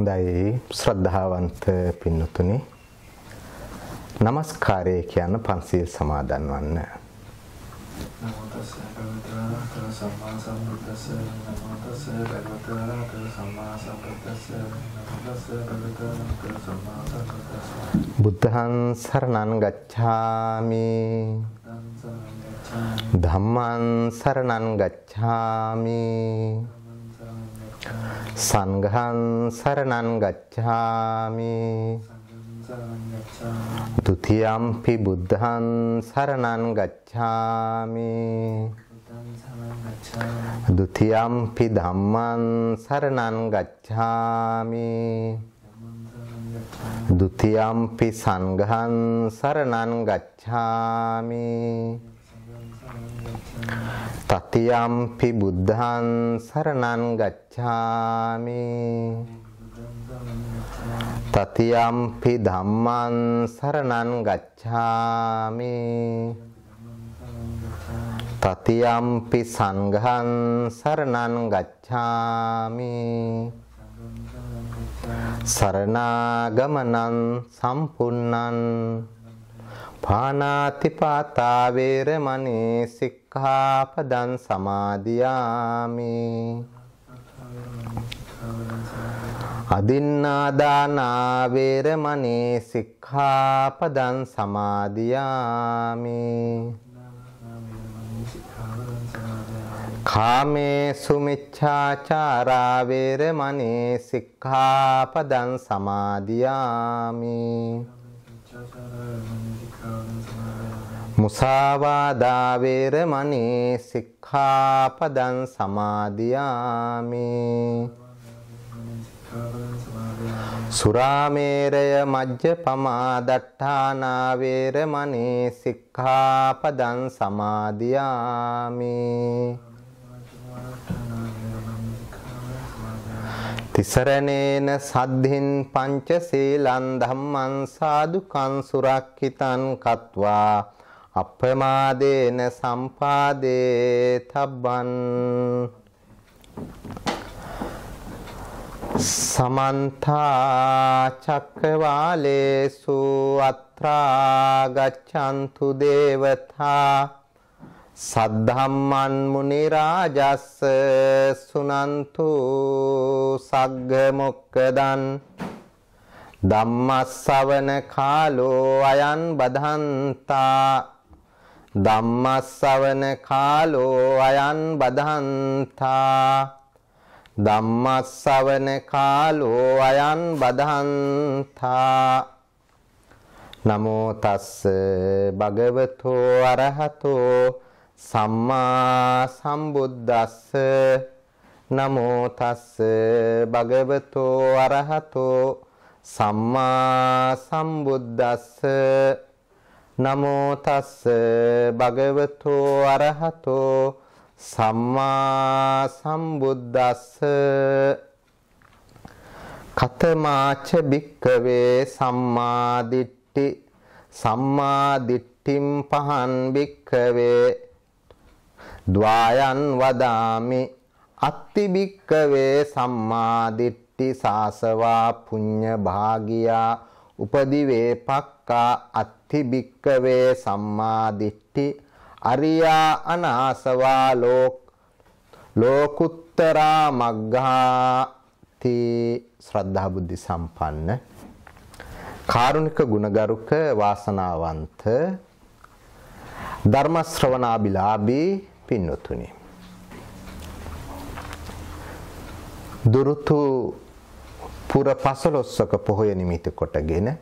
හොඳයි ශ්‍රද්ධාවන්ත පින්නතුනි නමස්කාරය කියන පන්සිල් සමාදන් වන්න. නමෝ තස්ස භගවතු සම්මා සම්බුද්දස්ස නමෝ තස්ස භගවතු සම්මා සම්බුද්දස්ස නමෝ තස්ස භගවතු සම්මා සම්බුද්දස්ස බුද්ධං සරණං ගච්ඡාමි ධම්මං සරණං ගච්ඡාමි සංඝං සරණං ගච්ඡාමි ဒုတိယံ පි බුද්ධං සරණං ගච්ඡාමි ဒုတိယံ පි ධම්මං සරණං ගච්ඡාමි ဒုတိယံ පි සංඝං සරණං ගච්ඡාමි တတိယံ පි බුද්ධං සරණං ගච්ඡාමි တတိယံ පි ධම්මං සරණං ගච්ඡාමි တတိယံ පි සංඝං සරණං ගච්ඡාමි สรณาဂมနံ සම්පුන්නං පාණාතිපාතා වේරමණී සික්ඛාපදං සමාදියාමි අදින්නාදානා වේරමණී සික්ඛාපදං සමාදියාමි කාමේසු මිච්ඡාචාරා වේරමණී සික්ඛාපදං සමාදියාමි මුසාවාදා වේරමණී සික්ඛාපදං සමාදියාමි සුරාමේරය මජ්ජපමා දට්ඨානා වේරමණී සික්ඛාපදං සමාදියාමි තිසරණේන සද්ධින් පංචශීලං ධම්මං සාදුකං සුරක්ඛිතං කତ୍වා අප්පමාදේන සම්පාදේ තබ්බං සමන්තා චක්කවාලේසු අත්‍රා ගච්ඡන්තු දේවතා සද්ධම්මන් මුනි රාජස්ස සුනන්තු සග්ග මොක්කදන් ධම්මස්සවන කාලෝ අයං බදන්තා ධම්මස්සවන කාලෝ අයං බදන්තා ධම්මස්සවන කාලෝ අයං බදන්තා නමෝ තස්ස භගවතෝ අරහතෝ සම්මා සම්බුද්දස්ස නමෝ තස්ස භගවතෝ අරහතෝ සම්මා සම්බුද්දස්ස නමෝ තස්ස භගවතෝ අරහතෝ සම්මා සම්බුද්දස්ස කතමාච භික්කවේ සම්මා දිට්ඨි සම්මා දිට්ඨිම් පහන් භික්කවේ ද්වායන් වදාමි අත්ති භික්කවේ සම්මා දිට්ඨි සාසවා පුඤ්ඤ භාගියා උපදිවේ පක්කා අත්ති භික්කවේ සම්මා දිට්ඨි අරියා අනාසවා ලෝකුත්තරා මග්ගාති ශ්‍රද්ධා බුද්ධි සම්පන්න කාරුණික ගුණගරුක වාසනාවන්ත ධර්ම ශ්‍රවණාබිලාභී පින්වතුනි දුරුතු පුර පසළොස්වක පොහොය නිමිති කොටගෙන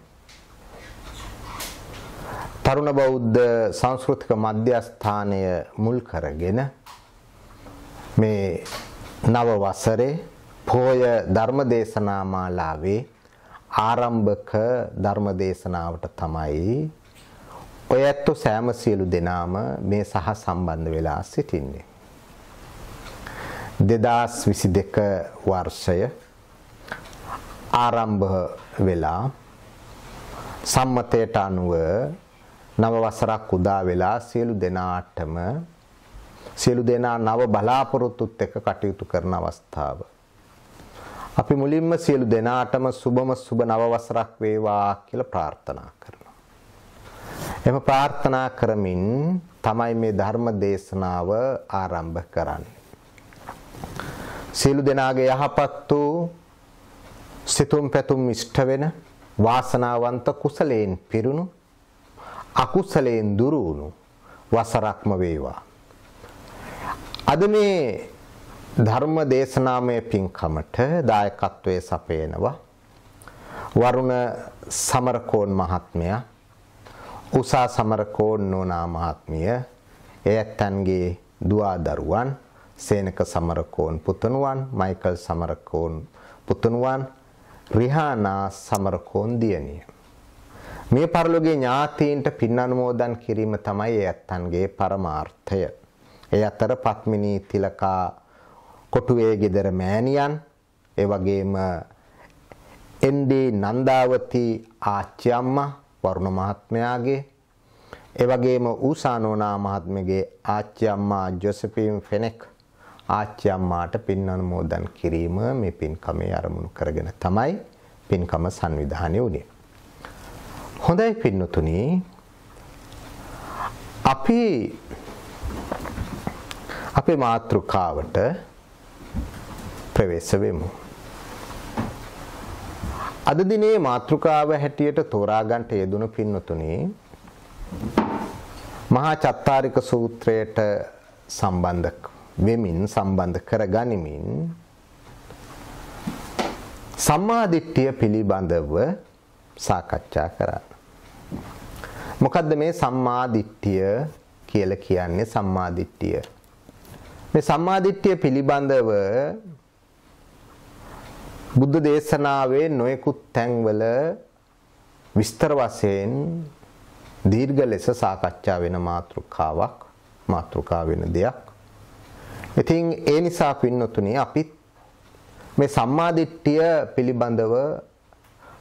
තරුණ බෞද්ධ සංස්කෘතික මධ්‍යස්ථානය මුල් කරගෙන මේ නව වසරේ පොය ධර්ම දේශනා මාලාවේ ආරම්භක ධර්ම දේශනාවට තමයි ඔය ඇත්ත සෑම සියලු දෙනාම මේ සහ සම්බන්ධ වෙලා සිටින්නේ 2022 වර්ෂය ආරම්භ වෙලා සම්මතයට අනුව නව වසරක් උදා වෙලා සියලු දෙනාටම සියලු දෙනා නව බලාපොරොත්තුත් එක්ක කටයුතු කරන අවස්ථාව අපි මුලින්ම සියලු දෙනාටම සුබම සුබ නව වසරක් වේවා කියලා ප්‍රාර්ථනා කරනවා. එම ප්‍රාර්ථනා කරමින් තමයි මේ ධර්ම දේශනාව ආරම්භ කරන්නේ. සියලු දෙනාගේ යහපත් වූ සිතුම් පැතුම් ඉෂ්ට වෙන වාසනාවන්ත කුසලයෙන් පිරුණු අකුසලයෙන් දුරු වුණු වසරක්ම වේවා. අද මේ ධර්ම දේශනාමය පින්කමට දායකත්වයේ සපයනවා වරුණ සමරකෝන් මහත්මයා, උසා සමරකෝන් නෝනා මහත්මිය, එයත්න්ගේ දුවා දරුවන්, සේනක සමරකෝන් පුතණුවන්, මයිකල් සමරකෝන් පුතණුවන්, රිහානා සමරකෝන් දියණිය. මේ පරලෝකීය ඥාතීන්ට පින් අනුමෝදන් කිරීම තමයි එයත්න්ගේ පරමාර්ථය. ඒ අතර පත්මිනී තිලකා කොටුවේ ගෙදර මෑණියන්, ඒ වගේම එන්.ඩී. නන්දාවති ආච්චි අම්මා වරුණ මහත්මයාගේ, ඒ වගේම ඌසානෝනා මහත්මයාගේ ආච්චි අම්මා ජොසපින් ෆෙනෙක් ආච්චි අම්මාට පින් අනුමෝදන් කිරීම මේ පින්කමේ ආරමුණු කරගෙන තමයි පින්කම සංවිධානය වුණේ. හොඳයි පින්නතුනි, අපි අපේ මාතෘකාවට ප්‍රවේශ වෙමු. අද දිනේ මාතෘකාව හැටියට තෝරා ගන්නට යෙදුණු පින්නතුනි, මහා චත්තාරික සූත්‍රයට සම්බන්ධ කරගනිමින් සම්මා දිට්ඨිය පිළිබඳව සාකච්ඡා කරා. මොකද්ද මේ සම්මා දිට්ඨිය කියලා කියන්නේ? සම්මා දිට්ඨිය, මේ සම්මා දිට්ඨිය පිළිබඳව බුද්ධ දේශනාවේ නොයෙකුත් තැන්වල විස්තර වශයෙන් දීර්ඝ ලෙස සාකච්ඡා වෙන මාතෘකා වෙන දෙයක්. ඉතින් ඒ නිසා පින්නතුනි, අපිත් මේ සම්මා දිට්ඨිය පිළිබඳව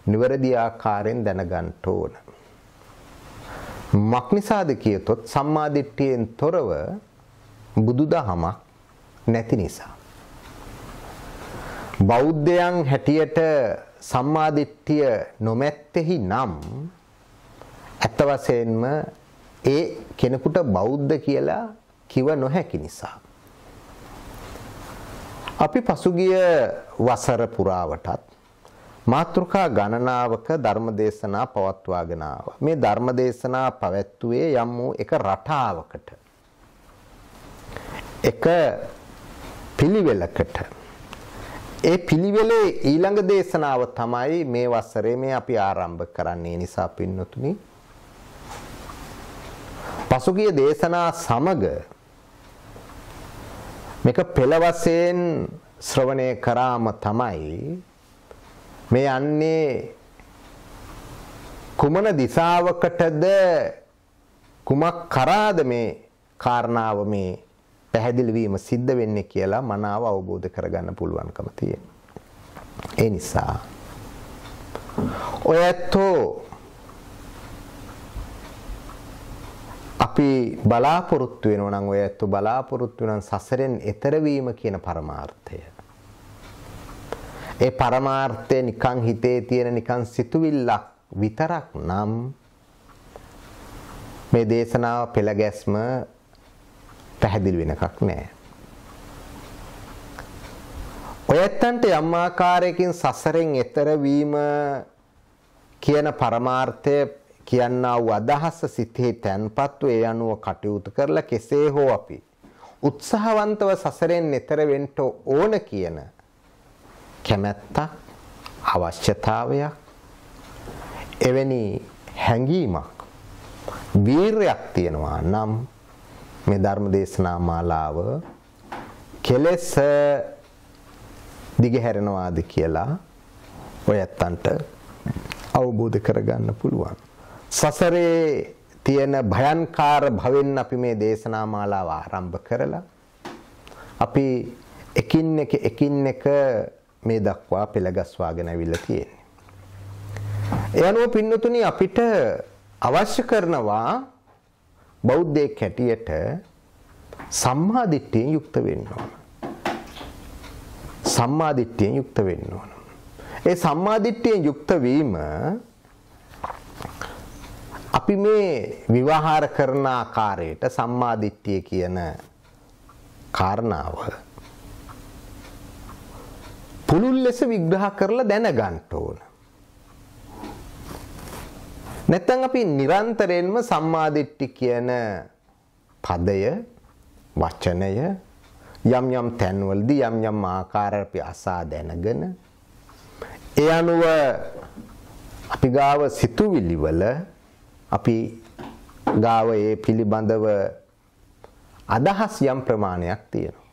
නිවැරදි ආකාරයෙන් දැනගන්න ඕන. මක්නිසාද කියතොත් සම්මා දිට්ඨියෙන් තොරව බුදුදහමක් නැති නිසා. බෞද්ධයන් හැටියට සම්මා දිට්ඨිය නොමැත්තේහි නම් ඇත්ත වශයෙන්ම ඒ කෙනෙකුට බෞද්ධ කියලා කිව නොහැකි නිසා. අපි පසුගිය වසර පුරාවටත් මාතෘකා ගණනාවක ධර්මදේශනා පවත්වාගෙන ආවා. මේ ධර්මදේශනා පැවැත්වුවේ යම් වූ එක රටාවකට, එක පිළිවෙලකට. ඒ පිළිවෙලේ ඊළඟ දේශනාව තමයි මේ වසරේ මේ අපි ආරම්භ කරන්නේ. නිසා පින්නතුනි, පසුගිය දේශනා සමග මේක පෙළ වශයෙන් ශ්‍රවණය කරාම තමයි මේ යන්නේ කුමන දිශාවකටද, කුමක් කරාද මේ කාරණාව මේ පැහැදිලි වීම සිද්ධ වෙන්නේ කියලා මනාව අවබෝධ කරගන්න පුළුවන්කම තියෙනවා. ඒ නිසා ඔයත්ෝ අපි බලාපොරොත්තු වෙනවා නම්, ඔයත්ෝ බලාපොරොත්තු වෙන සසරෙන් එතර වීම කියන පරමාර්ථය. ඒ පරමාර්ථය නිකන් හිතේ තියෙන නිකන් සිතුවිල්ලක් විතරක් නම් මේ දේශනාව පෙළ ගැස්ම පැහැදිලි වෙන එකක් නෑ. ඔයත්තන්ට යම් ආකාරයකින් සසරෙන් එතර වීම කියන පරමාර්ථය කියනා වූ අදහස සිතේ තැන්පත්ව ඒ අනුව කටයුතු කරලා කෙසේ හෝ අපි උත්සාහවන්තව සසරෙන් එතර වෙන්න ඕන කියන කැමැත්තක්, අවශ්‍යතාවයක්, එවැනි හැඟීමක්, වීරයක් තියෙනවා නම් මේ ධර්ම දේශනා මාලාව කෙලෙස දිගහැරෙනවාද කියලා ඔයත්තන්ට අවබෝධ කරගන්න පුළුවන්. සසරේ තියෙන භයංකාර භවෙන් අපි මේ දේශනා මාලාව ආරම්භ කරලා අපි එකින් එක මේ දක්වා පෙළගස්වාගෙන අවිල්ල තියෙන්නේ. ඒ අනුව පින්නතුනි, අපිට අවශ්‍ය කරනවා බෞද්ධයෙක් හැටියට සම්මා දිට්ඨියෙන් යුක්ත වෙන්න ඕන. සම්මාදිට්ඨියෙන් යුක්ත වෙන්න ඕන. ඒ සම්මාදිට්ඨියෙන් යුක්ත වීම අපි මේ විවහාර කරන ආකාරයට සම්මාදිට්ඨිය කියන කාරණාව පුළුල් ලෙස විග්‍රහ කරලා දැනගන්න ඕන. නැත්නම් අපි නිරන්තරයෙන්ම සම්මාදිට්ඨි කියන පදය වචනය යම් යම් තැන්වලදී යම් යම් ආකාරයට අපි අසා දැනගෙන ඒ අනුව අපි ගාව සිතුවිලි වල අපි ගාව ඒ පිළිබඳව අදහස් යම් ප්‍රමාණයක් තියෙනවා.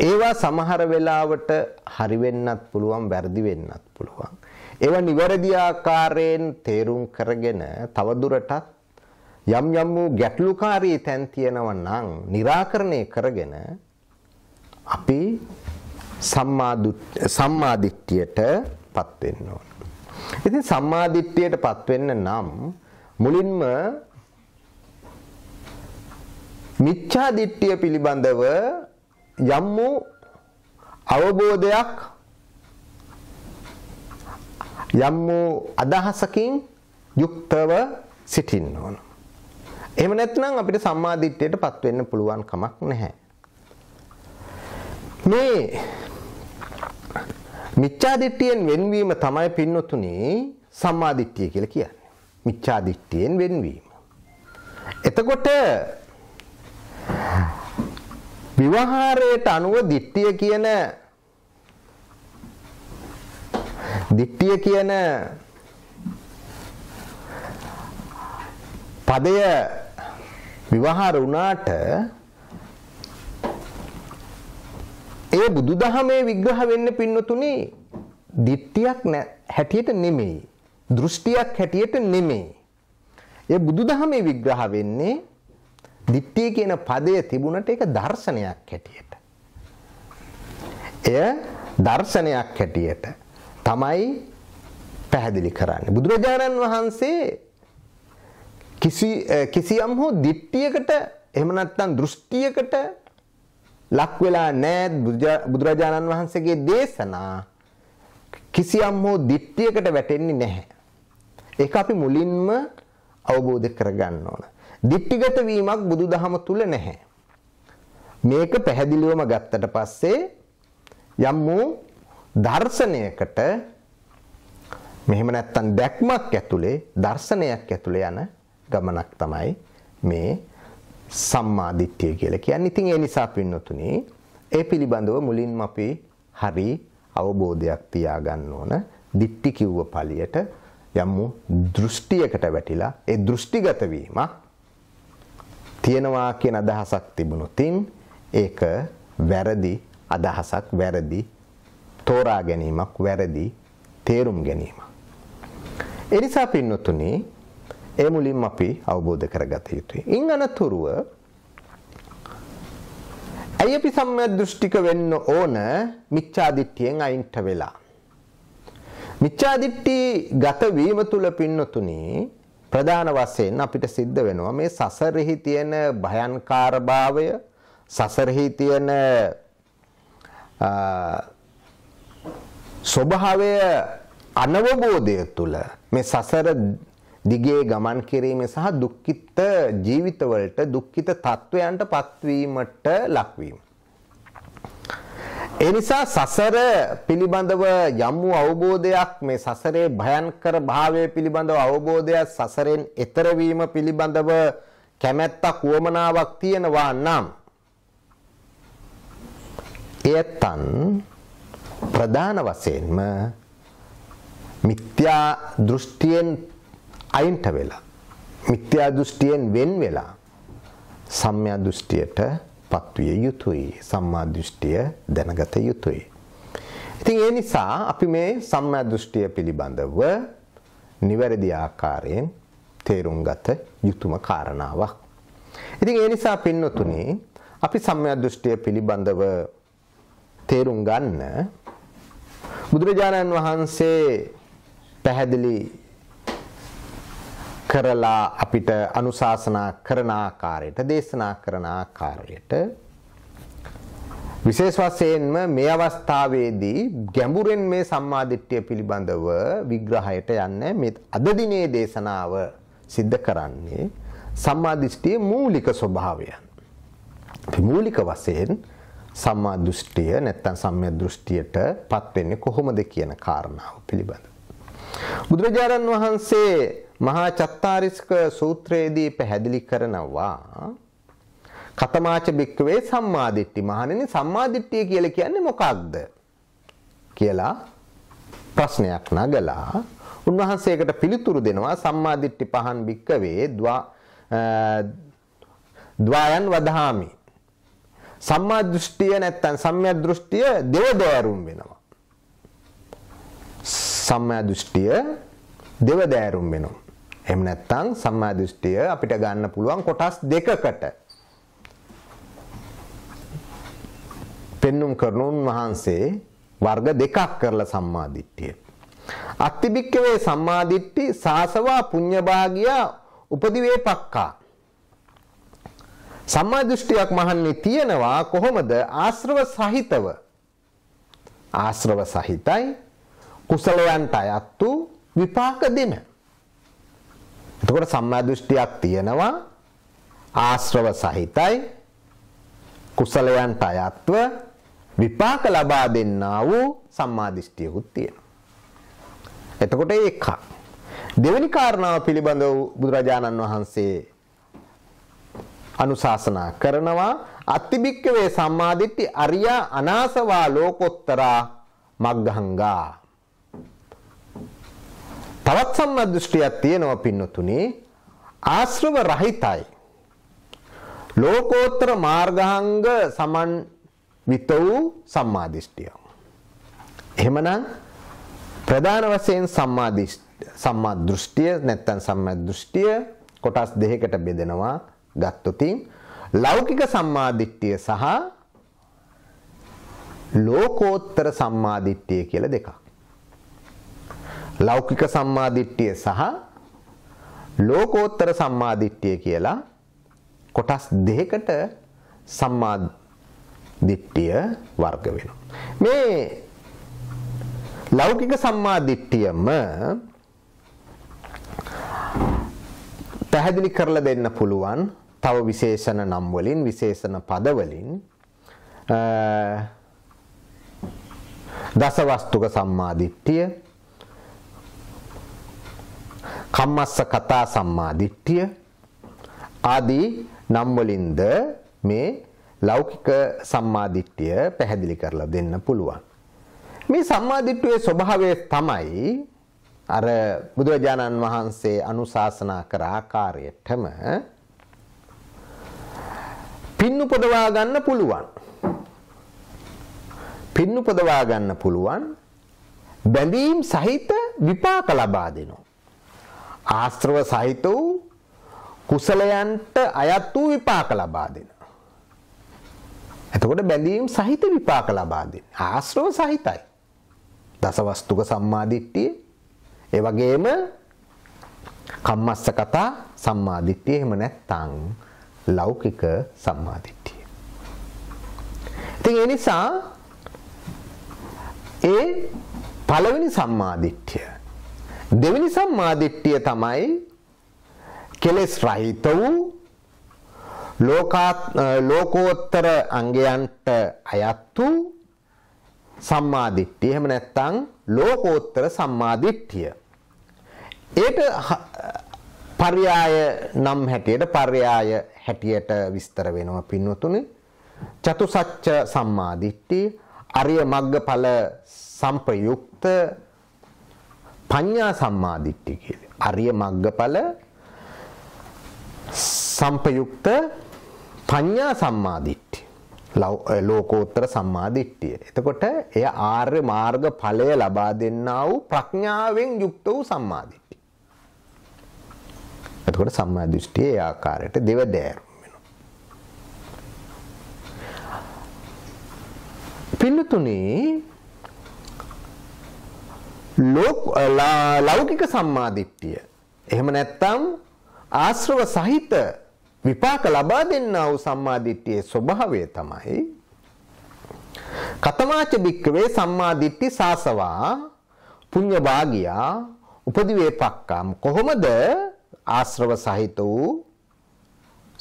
ඒවා සමහර වෙලාවට හරි වෙන්නත් පුළුවන් වැරදි වෙන්නත් පුළුවන්. ඒවා නිවැරදි ආකාරයෙන් තේරුම් කරගෙන තවදුරටත් යම් යම් වූ ගැටලුකාරී තැන් තියෙනවා නම් निराකරණය කරගෙන අපි සම්මාදිට්ඨියටපත් වෙන්න ඕන. ඉතින් සම්මාදිට්ඨියටපත් වෙන්න නම් මුලින්ම මිච්ඡා දිට්ඨිය පිළිබඳව යම් වූ අවබෝධයක් යම් වූ අදහසකින් යුක්තව සිටින්න ඕන. එහෙම නැත්නම් අපිට සම්මාදිට්ඨියටපත් වෙන්න පුළුවන් කමක් නැහැ. මේ මිච්ඡා දිට්ඨියෙන් වෙන්වීම තමයි පින්නතුනි සම්මාදිට්ඨිය කියලා කියන්නේ. මිච්ඡා දිට්ඨියෙන් වෙන්වීම. එතකොට විවහාරයට අනුව දිට්ඨිය කියන පදය විවහාර වුණාට ඒ බුදුදහමේ විග්‍රහ වෙන්න පින්නතුනි දිට්ඨියක් හැටියට නෙමෙයි දෘෂ්ටියක් හැටියට නෙමෙයි. ඒ බුදුදහමේ විග්‍රහ වෙන්නේ දිට්ඨිය කියන පදය තිබුණට ඒක දර්ශනයක් හැටියට. එය දර්ශනයක් හැටියට තමයි පැහැදිලි කරන්නේ. බුදුරජාණන් වහන්සේ කිසියම් හෝ දිට්ඨියකට එහෙම නැත්නම් දෘෂ්ටියකට ලක් වෙලා නැහැ. බුදුරජාණන් වහන්සේගේ දේශනා කිසියම් හෝ දිට්ඨියකට වැටෙන්නේ නැහැ. ඒක අපි මුලින්ම අවබෝධ කරගන්න ඕන. දිට්ඨිගත වීමක් බුදුදහම තුල නැහැ. මේක පැහැදිලිවම ගත්තට පස්සේ යම් වූ දර්ශනයකට මෙහෙම නැත්තම් දැක්මක් ඇතුලේ දර්ශනයක් ඇතුලේ යන ගමනක් තමයි මේ සම්මා දිට්ඨිය කියලා කියන්නේ. ඉතින් ඒ නිසා පින්නතුනි ඒ පිළිබඳව මුලින්ම අපි හරි අවබෝධයක් තියාගන්න ඕන. දිට්ඨි කිව්ව පළියට යම් දෘෂ්ටියකට වැටිලා ඒ දෘෂ්ටිගත වීමක් තියෙනවා කියන අදහසක් තිබුණොතින් ඒක වැරදි අදහසක්, වැරදි තෝරා ගැනීමක්, වැරදි තේරුම් ගැනීමක්. ඒ නිසා පින්නතුනි ඒ මුලින්ම අපි අවබෝධ කරගත යුතුයි. ඉන් අනතුරුව ඇයි අපි සම්‍යක් දෘෂ්ටික වෙන්න ඕන මිච්ඡා දිට්ඨියෙන් අයින්ට වෙලා? මිච්ඡා දිට්ඨි ගත වීම තුල පින්නතුනි ප්‍රධාන වශයෙන් අපිට සිද්ධ වෙනවා මේ සසරෙහි තියෙන භයංකාරභාවය, සසරෙහි තියෙන ස්වභාවය අනවබෝධය තුල මේ සසර දිගේ ගමන් කිරීම සහ දුක්ඛිත ජීවිතවලට දුක්ඛිත තත්වයන්ට පත්වීමට ලක්වීම. ඒ නිසා සසර පිළිබඳව යම් වූ අවබෝධයක්, මේ සසරේ භයංකර භාවය පිළිබඳව අවබෝධයක්, සසරෙන් එතර වීම පිළිබඳව කැමැත්තක්, වමනාවක් තියෙනවා නම් එයතන් ප්‍රධාන වශයෙන්ම මිත්‍යා දෘෂ්ටියෙන් අයින්ට වෙලා, මිත්‍යා දෘෂ්ටියෙන් වෙන් වෙලා සම්‍යක් දෘෂ්ටියට පත්විය යුතුයි. සම්මා දෘෂ්ටිය දැනගත යුතුයි. ඉතින් ඒ නිසා අපි මේ සම්මා දෘෂ්ටිය පිළිබඳව නිවැරදි ආකාරයෙන් තේරුම් ගත යුතුම කාරණාවක්. ඉතින් ඒ නිසා පින්නතුනි අපි සම්මා දෘෂ්ටිය පිළිබඳව තේරුම් ගන්න බුදුරජාණන් වහන්සේ පැහැදිලි කරලා අපිට අනුශාසනා කරන ආකාරයට, දේශනා කරන ආකාරයට විශේෂ වශයෙන්ම මේ අවස්ථාවේදී ගැඹුරෙන් මේ සම්මාදිට්ඨිය පිළිබඳව විග්‍රහයට යන්නේ මේ අද දිනේ දේශනාව සිද්ධ කරන්නේ සම්මාදිට්ඨියේ මූලික ස්වභාවයන්. මූලික වශයෙන් සම්මා දෘෂ්ටිය නැත්නම් සම්‍යක් දෘෂ්ටියටපත් වෙන්නේ කොහොමද කියන කාරණාව පිළිබඳව. බුදුරජාණන් වහන්සේ මහා චත්තාරිස්ක සූත්‍රයේදී පැහැදිලි කරනවා කතමාච බික්කවේ සම්මාදිට්ඨි. මහණෙනි සම්මාදිට්ඨිය කියලා කියන්නේ මොකක්ද කියලා ප්‍රශ්නයක් නගලා උන්වහන්සේකට පිළිතුරු දෙනවා සම්මාදිට්ඨි පහන් බික්කවේ ද්වායන් වදහාමි. සම්මා දෘෂ්ටිය නැත්නම් සම්‍යක් දෘෂ්ටිය දෙවදෑරුම් වෙනවා. සම්මා දෘෂ්ටිය දෙවදෑරුම් වෙනවා. එහෙම නැත්නම් සම්මා දෘෂ්ටිය අපිට ගන්න පුළුවන් කොටස් දෙකකට පෙන්눔 කරන උන්වහන්සේ වර්ග දෙකක් කරලා සම්මාදිට්ඨිය. අත්තිබික්කවේ සම්මාදිට්ඨි සාසවා පුඤ්ඤභාගියා උපදිවේ පක්කා. සම්මා දෘෂ්ටියක් මහන්නේ තියෙනවා කොහොමද? ආශ්‍රව සහිතව. ආශ්‍රව සහිතයි කුසලයන්ට අයත්තු විපාක දෙන. එතකොට සම්මා දෘෂ්ටියක් තියෙනවා ආශ්‍රව සහිතයි කුසලයන්ට අයත්ව විපාක ලබා දෙන්නා වූ සම්මා දෘෂ්ටියකුත් තියෙනවා. එතකොට ඒක දෙවෙනි කාරණාව පිළිබඳව බුදුරජාණන් වහන්සේ අනුශාසනා කරනවා අත්තිබික්කවේ සම්මාදිට්ඨි අරියා අනාසවා ලෝකෝත්තරා මග්ගංගා. තවත් සම්මා දෘෂ්ටියක් තියෙනවා පින්නතුනි ආශ්‍රව රහිතයි ලෝකෝත්තර මාර්ගාංග සමන්විත වූ සම්මා දෘෂ්ටිය. එහෙමනම් ප්‍රධාන වශයෙන් සම්මා දෘෂ්ටිය නැත්නම් සම්මා දෘෂ්ටිය කොටස් දෙකකට බෙදෙනවා ගත්තොතින් ලෞකික සම්මා දිට්ඨිය සහ ලෝකෝත්තර සම්මා දිට්ඨිය කියලා දෙකක්. ලෞකික සම්මා දිට්ඨිය සහ ලෝකෝත්තර සම්මා දිට්ඨිය කියලා කොටස් දෙකකට සම්මා දිට්ඨිය වර්ග වෙනවා. මේ ලෞකික සම්මා දිට්ඨියම පැහැදිලි කරලා දෙන්න පුළුවන් තව විශේෂණ නම් වලින් විශේෂණ පද වලින් දසවස්තුක සම්මා දිට්ඨිය කම්මස්ස කතා සම්මා දිට්ඨිය ආදී නම් වලින්ද මේ ලෞකික සම්මා දිට්ඨිය පැහැදිලි කරලා දෙන්න පුළුවන්. මේ සම්මා දිට්ඨියේ ස්වභාවය තමයි අර බුදුරජාණන් වහන්සේ අනුශාසනා කර ආකාරයටම පින්නු පොදවා ගන්න පුළුවන්. පින්නු පොදවා ගන්න පුළුවන් බැඳීම් සහිත විපාක ලබා දෙනවා. ආශ්‍රව සහිත වූ කුසලයන්ට අයත් වූ විපාක ලබා දෙනවා. එතකොට බැඳීම් සහිත විපාක ලබා දෙන්නේ ආශ්‍රව සහිතයි. දසවස්තුක සම්මාදිට්ඨිය ඒ වගේම කම්මස්ස කතා සම්මාදිට්ඨිය එහෙම නැත්නම් ලෞකික සම්මාදිට්ඨිය. ඉතින් ඒ නිසා ඒ පළවෙනි සම්මාදිට්ඨිය දෙවෙනි සම්මාදිට්ඨිය තමයි කෙලෙස් රහිත වූ ලෝකෝත්තර අංගයන්ට අයත් වූ සම්මාදිට්ඨිය එහෙම නැත්නම් ලෝකෝත්තර සම්මාදිට්ඨිය. ඒට පර්යාය නම් හැටියට විස්තර වෙනවා පින්වතුනි. චතුසත්‍ය සම්මාදිට්ඨිය, අරිය මග්ගඵල සම්පයුක්ත පඤ්ඤා සම්මාදිට්ඨිය කියලා. අරිය මග්ගඵල සම්පයුක්ත පඤ්ඤා සම්මාදිට්ඨිය. ලෝකෝත්තර සම්මාදිට්ඨිය. එතකොට එය ආර්ය මාර්ග ඵලය ලබා දෙන්නා වූ ප්‍රඥාවෙන් යුක්ත වූ සම්මාදිට්ඨිය. එතකොට සම්මාදිට්ඨිය ඒ ආකාරයට දෙවදෑරුම් වෙනවා. පින්නතුනි ලෞකික සම්මාදිට්ඨිය එහෙම නැත්නම් ආශ්‍රව සහිත විපාක ලබා දෙන්නා වූ සම්මාදිට්ඨියේ ස්වභාවය තමයි කතමාච භික්කවේ සම්මා දිට්ඨි සාසවා පුඤ්ඤ භාගියා උපදිවේ පක්කම්. කොහොමද ආශ්‍රව සහිත වූ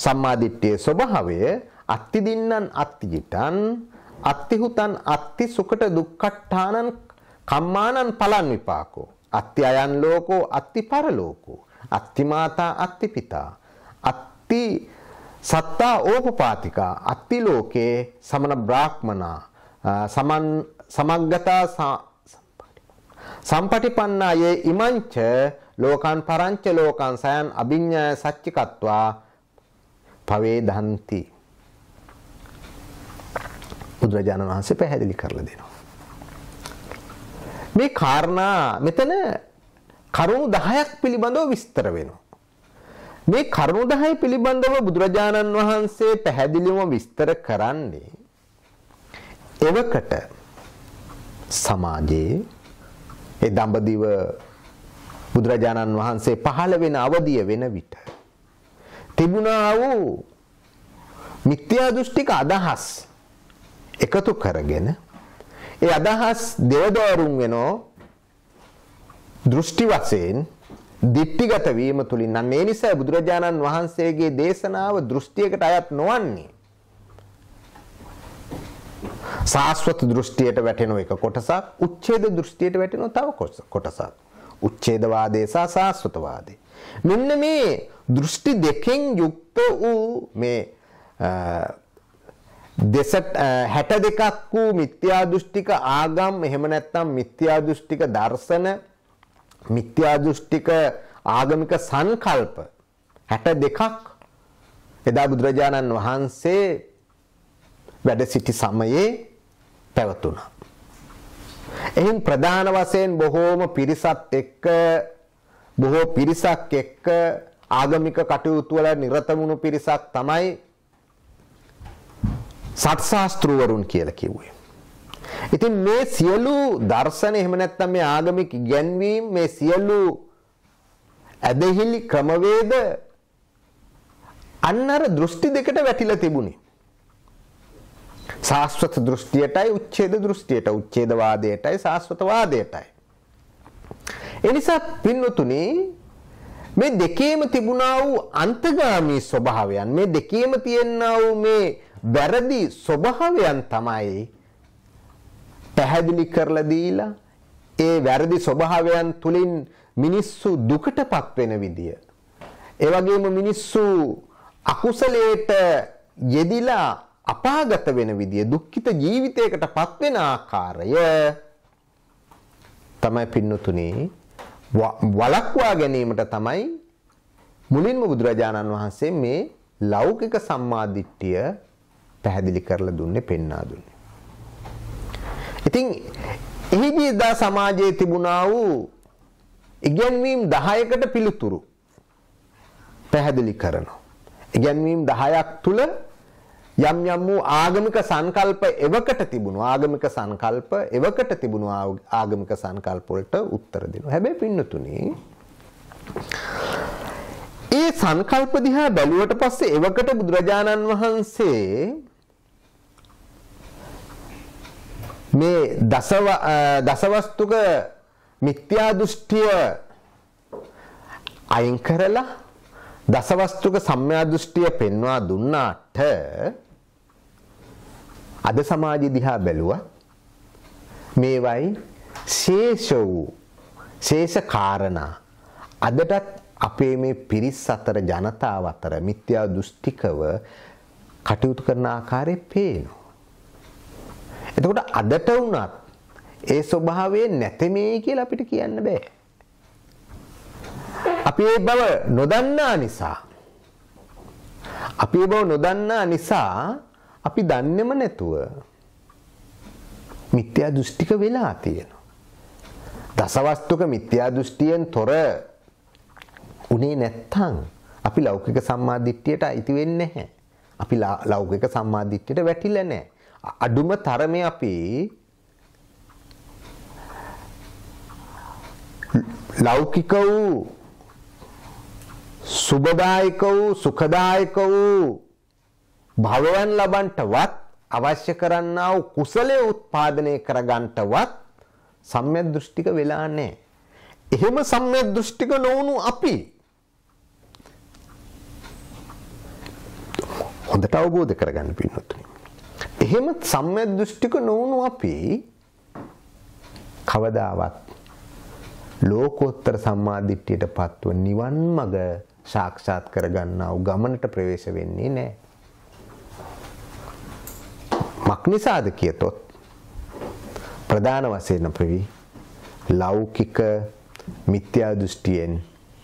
සම්මා දිට්ඨියේ ස්වභාවය අත්ති දින්නන් අත්ති ජිතං අත්ති හුතං අත්ති සුකට දුක්ඛට්ඨානං කම්මානං පලං විපාකෝ අත්ති අයන් ලෝකෝ අත්ති පරලෝකෝ අත්ති මාතා අත්ති පිතා අත්ති සත්තා ඕපපාතිකා අත්ති ලෝකේ සමන බ්‍රාහ්මනා සමග්ගතා සම්පටිපන්නායේ ඉමංච ලෝකං පරංච ලෝකං සයන් අභිඤ්ඤාය සච්චිකත්වා පවේදන්ති. බුදුරජාණන් වහන්සේ පැහැදිලි කරලා දෙනවා. මේ කාරණා මෙතන කරුණු 10ක් පිළිබඳව විස්තර වෙනවා. මේ කරුණු 10 පිළිබඳව බුදුරජාණන් වහන්සේ පැහැදිලිවම විස්තර කරන්නේ එවකට සමාජයේ ඒ දඹදිව බුදුරජාණන් වහන්සේ පහළ වෙන අවධිය වෙන විට තිබුණා වූ මිත්‍යා දෘෂ්ටික අදහස් එකතු කරගෙන ඒ අදහස් දෙවදවරුන් වෙනෝ දෘෂ්ටි වශයෙන් දිට්ඨිගත වීම තුලින් නම් ඒ නිසා බුදුරජාණන් වහන්සේගේ දේශනාව දෘෂ්ටියකට අයත් නොවන්නේ. සාස්වත දෘෂ්ටියට වැටෙන එක කොටසක්, උච්ඡේද දෘෂ්ටියට වැටෙන තව කොටසක්. උච්ඡේදවාදයේ සහ සාස්වතවාදයේ. මෙන්න මේ දෘෂ්ටි දෙකෙන් යුක්ත වූ මේ 62ක් වූ මිත්‍යා දෘෂ්ටික ආගම්, එහෙම නැත්නම් මිත්‍යා දෘෂ්ටික දර්ශන, මිත්‍යා දෘෂ්ටික ආගමික සංකල්ප 62ක් එදා බුදුරජාණන් වහන්සේ වැඩ සිටි සමයේ පැවතුණා. එයින් ප්‍රධාන වශයෙන් බොහෝ පිරිසක් එක්ක ආගමික කටයුතු වල නිරත වුණු පිරිසක් තමයි සත්‍ශාස්ත්‍රවරුන් කියලා කිව්වේ. ඉතින් මේ සියලු දර්ශන එහෙම නැත්නම් මේ ආගමික ඉගැන්වීම්, මේ සියලු ඇදහිලි ක්‍රමවේද අන්නර දෘෂ්ටි දෙකට වැටිලා තිබුණේ. සාස්වත දෘෂ්ටියටයි උච්ඡේද දෘෂ්ටියට, උච්ඡේදවාදයටයි සාස්වතවාදයටයි. ඒ නිසා පින්වතුනි මේ දෙකේම තිබුණා වූ අන්තගාමී ස්වභාවයන්, මේ දෙකේම තියෙනා වූ මේ වැරදි ස්වභාවයන් තමයි පැහැදිලි කරලා දීලා ඒ වැරදි ස්වභාවයන් තුලින් මිනිස්සු දුකටපත් වෙන විදිය, ඒ වගේම මිනිස්සු අකුසලයට යෙදිලා අපාගත වෙන විදිය, දුක්ඛිත ජීවිතයකටපත් වෙන ආකාරය තමයි පින්නතුනි වළක්වා ගැනීමට තමයි මුලින්ම බුදුරජාණන් වහන්සේ මේ ලෞකික සම්මාදිට්ඨිය පැහැදිලි කරලා දුන්නේ, පෙන්වා දුන්නේ. ඉතින් එහිදී දා සමාජයේ තිබුණා වූ ඉගැන්වීම් 10කට පිළිතුරු පැහැදිලි කරනවා. ඉගැන්වීම් 10ක් තුල යම් වූ ආගමික සංකල්ප එවකට තිබුණු ආගමික සංකල්ප වලට උත්තර දෙනවා. හැබැයි පින්නතුනි ඒ සංකල්ප දිහා බැලුවට පස්සේ එවකට බුදුරජාණන් වහන්සේ මේ දසවස්තුක මිත්‍යා දෘෂ්ටිය අයින් කරලා දසවස්තුක සම්මා දෘෂ්ටිය පෙන්වා දුන්නාට අද සමාජය දිහා බැලුවා මේවයි ශේෂ කාරණා අදටත් අපේ මේ පිරිස් අතර, ජනතාව අතර මිත්‍යා දෘෂ්ටිකව කටයුතු කරන ආකාරය පේනවා. එතකොට අදට වුණත් ඒ ස්වභාවය නැතෙමේ කියලා අපිට කියන්න බෑ. අපි ඒ බව නොදන්නා නිසා අපි දන්නේම නැතුව මිත්‍යා දෘෂ්ටික වෙලා තියෙනවා. දසවස්තුක මිත්‍යා දෘෂ්ටියෙන් තොර උනේ නැත්තම් අපි ලෞකික සම්මාදිට්ඨියට අයිති වෙන්නේ නැහැ. අපි ලෞකික සම්මාදිට්ඨියට වැටිලා නැහැ. අඩුම තරමේ අපි ලෞකික වූ සුබදායක වූ සුඛදායක වූ භවයන් ලබන්නටවත් අවශ්‍ය කරන්නා වූ කුසලයේ උත්පාදනය කරගන්නටවත් සම්‍යක් දෘෂ්ටික වෙලා නැහැ. එහෙම සම්‍යක් දෘෂ්ටික නොවුණු අපි හොඳට අවබෝධ කරගන්න පින්නතුනි. එහෙම සම්‍යක් දෘෂ්ටික නොවුණු අපි කවදාවත් ලෝකෝත්තර සම්මාදිට්ඨියට පත්ව නිවන් මඟ සාක්ෂාත් කරගන්නා වූ ගමනට ප්‍රවේශ වෙන්නේ නැහැ. මක්නිසාද කියතොත් ප්‍රධාන වශයෙන් අපි ලෞකික මිත්‍යා දෘෂ්ටියෙන්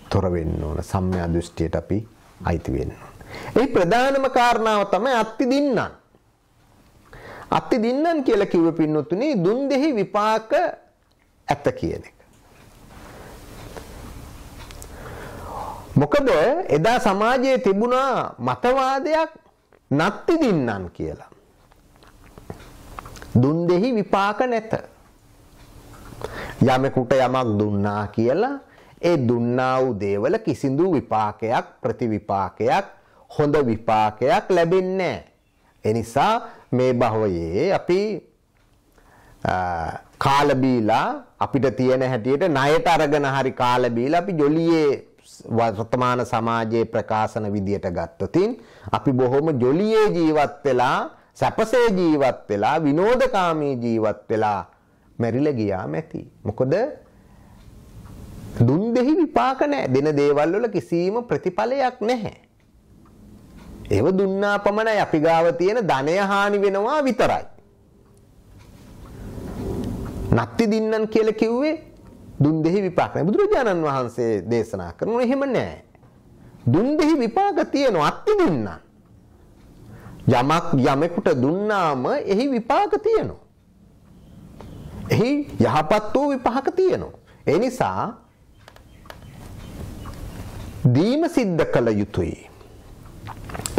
තොර වෙන්න ඕන. සම්‍යක් දෘෂ්ටියට අපි අයිති වෙන්න ඕන. ඒ ප්‍රධානම කාරණාව තමයි අත්ති දින්නන්. අත්ති දින්නන් කියලා කිව්ව පින්නතුනි දුන් දෙහි විපාක ඇත කියන එක. මොකද එදා සමාජයේ තිබුණා මතවාදයක් නත්ති දින්නන් කියලා. දුන් දෙහි විපාක නැත. යමෙකුට යමක් දුන්නා කියලා ඒ දුන්නා වූ දේවල කිසිදු විපාකයක් ප්‍රතිවිපාකයක් හොඳ විපාකයක් ලැබෙන්නේ නැහැ. ඒ නිසා මේ භවයේ අපි කාල බීලා අපිට තියෙන හැටියට ණයට අරගෙන හරි කාල බීලා අපි ජොලියේ වර්තමාන සමාජයේ ප්‍රකාශන විදියට ගත්තොතින් අපි බොහොම ජොලියේ ජීවත් වෙලා සැපසේ ජීවත් වෙලා විනෝදකාමී ජීවත් වෙලා මැරිලා ගියාම ඇති. මොකද දුන් දෙහි විපාක නැහැ. දෙන දේවල් වල කිසිම ප්‍රතිඵලයක් නැහැ. ඒව දුන්නා පමණයි අපි ගාව තියෙන ධනය හානි වෙනවා විතරයි. නත්ති දින්නන් කියලා කිව්වේ දුන් දෙහි විපාක නැහැ. බුදුරජාණන් වහන්සේ දේශනා කරනවා එහෙම නැහැ. දුන් දෙහි විපාක තියෙනවා අත්ති දින්නන්. යමක් යමෙකුට දුන්නාම එහි විපාක තියෙනවා. එහි යහපත් වූ විපාක තියෙනවා. ඒ නිසා දීම සිද්ධ කළ යුතුයි.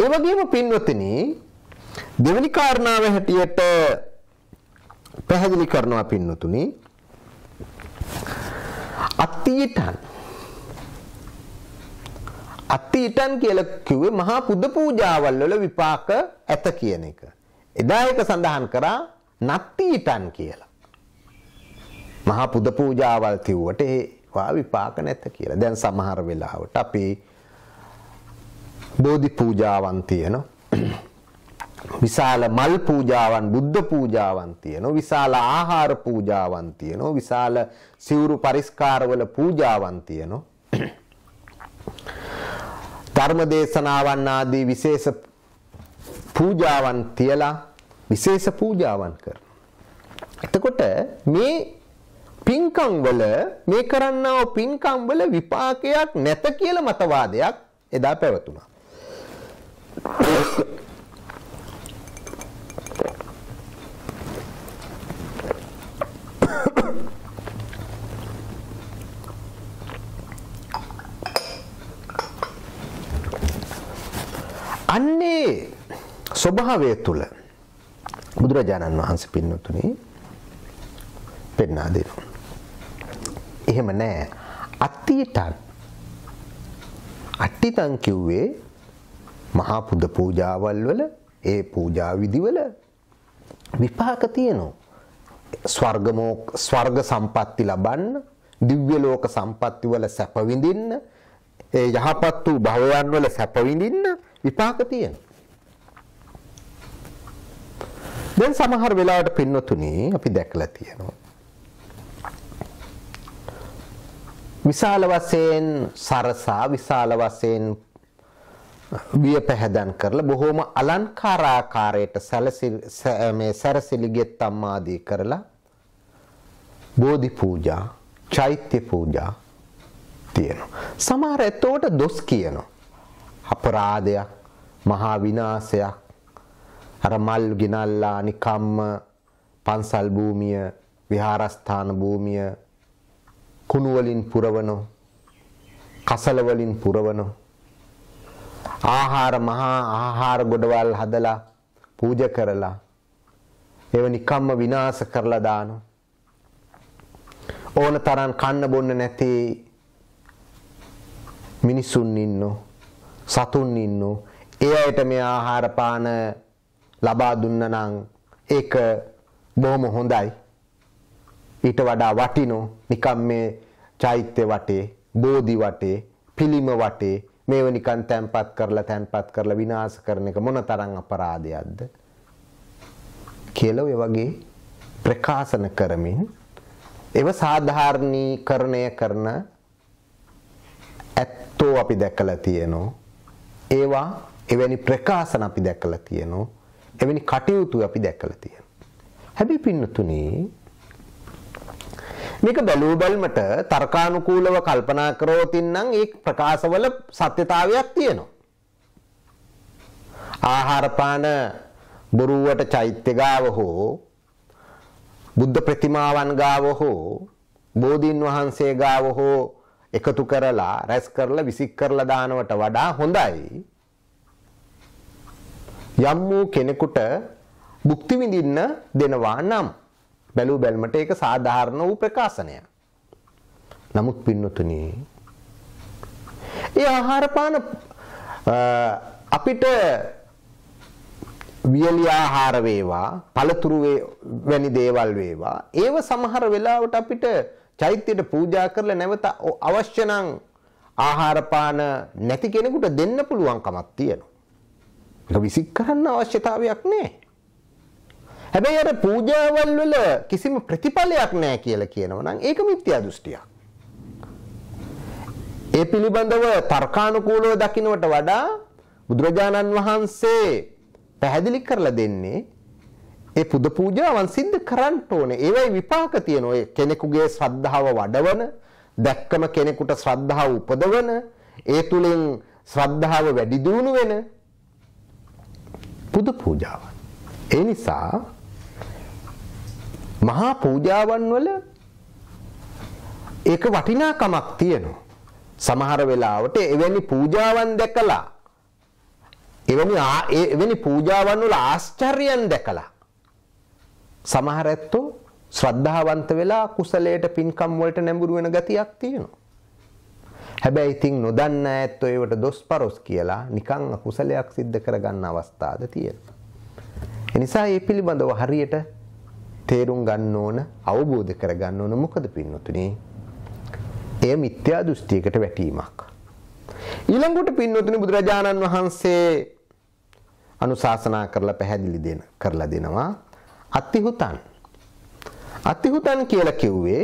ඒ වගේම පින්වතුනි දෙවෙනි කාරණාව හැටියට පැහැදිලි කරනවා පින්වතුනි අත්තිටන් කියලා කිව්වේ මහා පුද පූජාවල් වල විපාක ඇත කියන එක. එදා ඒක සඳහන් කරා නත්තිටන් කියලා. මහා පුද පූජාවල් තිව්වට ඒවා විපාක නැත කියලා. දැන් සමහර වෙලාවට අපි බෝධි පූජාවන් තියෙනවා. විශාල මල් පූජාවන්, බුද්ධ පූජාවන් තියෙනවා. විශාල ආහාර පූජාවන් තියෙනවා. විශාල සිවුරු පරිස්කාරවල පූජාවන් තියෙනවා. ධර්ම දේශනාවන් ආදී විශේෂ පූජාවන් තියලා විශේෂ පූජාවන් කරනවා. එතකොට මේ පින්කම් වල මේ කරන්නා වූ පින්කම් වල විපාකයක් නැත කියලා මතවාදයක් එදා පැවතුණා. අන්නේ ස්වභාවය තුල බුදුරජාණන් වහන්සේ පින්නතුනි පෙන්වා දෙනවා. එහෙම නෑ. අට්ටිතන් කිව්වේ මහා පුද පූජාවල් වල ඒ පූජා විධිවල විපාක තියෙනවා. ස්වර්ග සම්පatti ලබන්න, දිව්‍ය ලෝක සම්පatti වල සැප විඳින්න, ඒ යහපත් වූ භවයන් වල සැප විඳින්න විපාක තියෙනවා. දැන් සමහර වෙලාවට පින්නතුනි අපි දැකලා තියෙනවා. විශාල වශයෙන් සරසා විශාල වශයෙන් විය පැහැදන් කරලා බොහෝම අලංකාරාකාරයට සැරසිලි ගෙත්තම් ආදී කරලා බෝධි පූජා, චෛත්‍ය පූජා තියෙනවා. සමහර ඇත්තෝට දොස් කියනවා. අපරාධයක්, මහා විනාශයක්. අර මල් ගිනල්ලා නිකම්ම පන්සල් භූමිය, විහාරස්ථාන භූමිය කුණු වලින් පුරවනෝ, කසල වලින් පුරවනෝ. මහා ආහාර ගොඩවල් හදලා පූජා කරලා ඒව නිකම්ම විනාශ කරලා දානවා. ඕන තරම් කන්න බොන්න නැති මිනිසුන් ඉන්නෝ, සතුන් ඉන්නෝ. ඒ අයට මේ ආහාර පාන ලබා දුන්න නම් ඒක බොහොම හොඳයි. ඊට වඩා වටිනෝ නිකම් මේ චෛත්‍ය වටේ, බෝධි වටේ, පිළිම වටේ මේව නිකන් තැන්පත් කරලා විනාශ කරන එක මොනතරම් අපරාධයක්ද කියලා ඔය වගේ ප්‍රකාශන කරමින් ඒව සාධාරණීකරණය කරන ඇත්තෝ අපි දැකලා තියෙනවා. ඒවා එවැනි ප්‍රකාශන අපි දැකලා තියෙනවා. එවැනි කටයුතු අපි දැකලා තියෙනවා. හැබැයි පින්නතුනි මේක බැලුව බැලමට තර්කානුකූලව කල්පනා කරොත් නම් ඒ ප්‍රකාශවල සත්‍යතාවයක් තියෙනවා. ආහාර පාන බොරුවට චෛත්‍ය ගාව හෝ බුද්ධ ප්‍රතිමාවන් ගාව හෝ බෝධීන් වහන්සේ ගාව හෝ එකතු කරලා රැස් කරලා විසික් කරලා දානවට වඩා හොඳයි යම් වූ කෙනෙකුට භුක්ති විඳින්න දෙනවා නම් බැලු බැලමට ඒක සාධාරණ වූ ප්‍රකාශනයක්. නමුත් පින්නතුනි ඒ ආහාර පාන අපිට වියලි ආහාර වේවා පළතුරු වැනි දේවල් වේවා ඒව සමහර වෙලාවට අපිට චෛත්‍යයට පූජා කරලා නැවත අවශ්‍ය නම් ආහාර පාන නැති කෙනෙකුට දෙන්න පුළුවන් කමක් තියෙනවා. ඒක විසික් කරන්න අවශ්‍යතාවයක් නැහැ. හැබැයි අර පූජාවල් වල කිසිම ප්‍රතිඵලයක් නැහැ කියලා කියනවා නම් ඒක මිත්‍යා දෘෂ්ටියක්. ඒ පිළිබඳව තර්කානුකූලව දකින්නට වඩා බුදුරජාණන් වහන්සේ පැහැදිලි කරලා දෙන්නේ ඒ පුද පූජාවන් සිද්ධ කරන්න ඕනේ. ඒවයි විපාක තියෙන ඔය කෙනෙකුගේ ශ්‍රද්ධාව වඩවන, දැක්කම කෙනෙකුට ශ්‍රද්ධාව උපදවන, ඒ තුලින් ශ්‍රද්ධාව වැඩි දියුණු වෙන පුද පූජාවන්. ඒ නිසා මහා පූජාවන් වල ඒක වටිනාකමක් තියෙනවා. සමහර වෙලාවට එවැනි පූජාවන් දැකලා එවැනි පූජාවන් වල ආශ්චර්යයන් දැකලා සමහර ඇත්තෝ ශ්‍රද්ධාවන්ත වෙලා කුසලයට පින්කම් වලට නැඹුරු වෙන ගතියක් තියෙනවා. හැබැයි ඉතින් නොදන්න ඇත්තෝ ඒවට දොස්පරොස් කියලා නිකන් කුසලයක් සිද්ධ කරගන්න අවස්ථාද තියෙනවා. ඒ නිසා මේ පිළිබඳව හරියට තේරුම් ගන්න ඕන, අවබෝධ කරගන්න ඕන. මොකද පින්නතුනි එය මිත්‍යා දෘෂ්ටියකට වැටීමක්. ඊළඟට පින්නතුනි බුදුරජාණන් වහන්සේ අනුශාසනා කරලා පැහැදිලි කරලා දෙනවා අත්තිහුතන්. අත්තිහුතන් කියලා කිව්වේ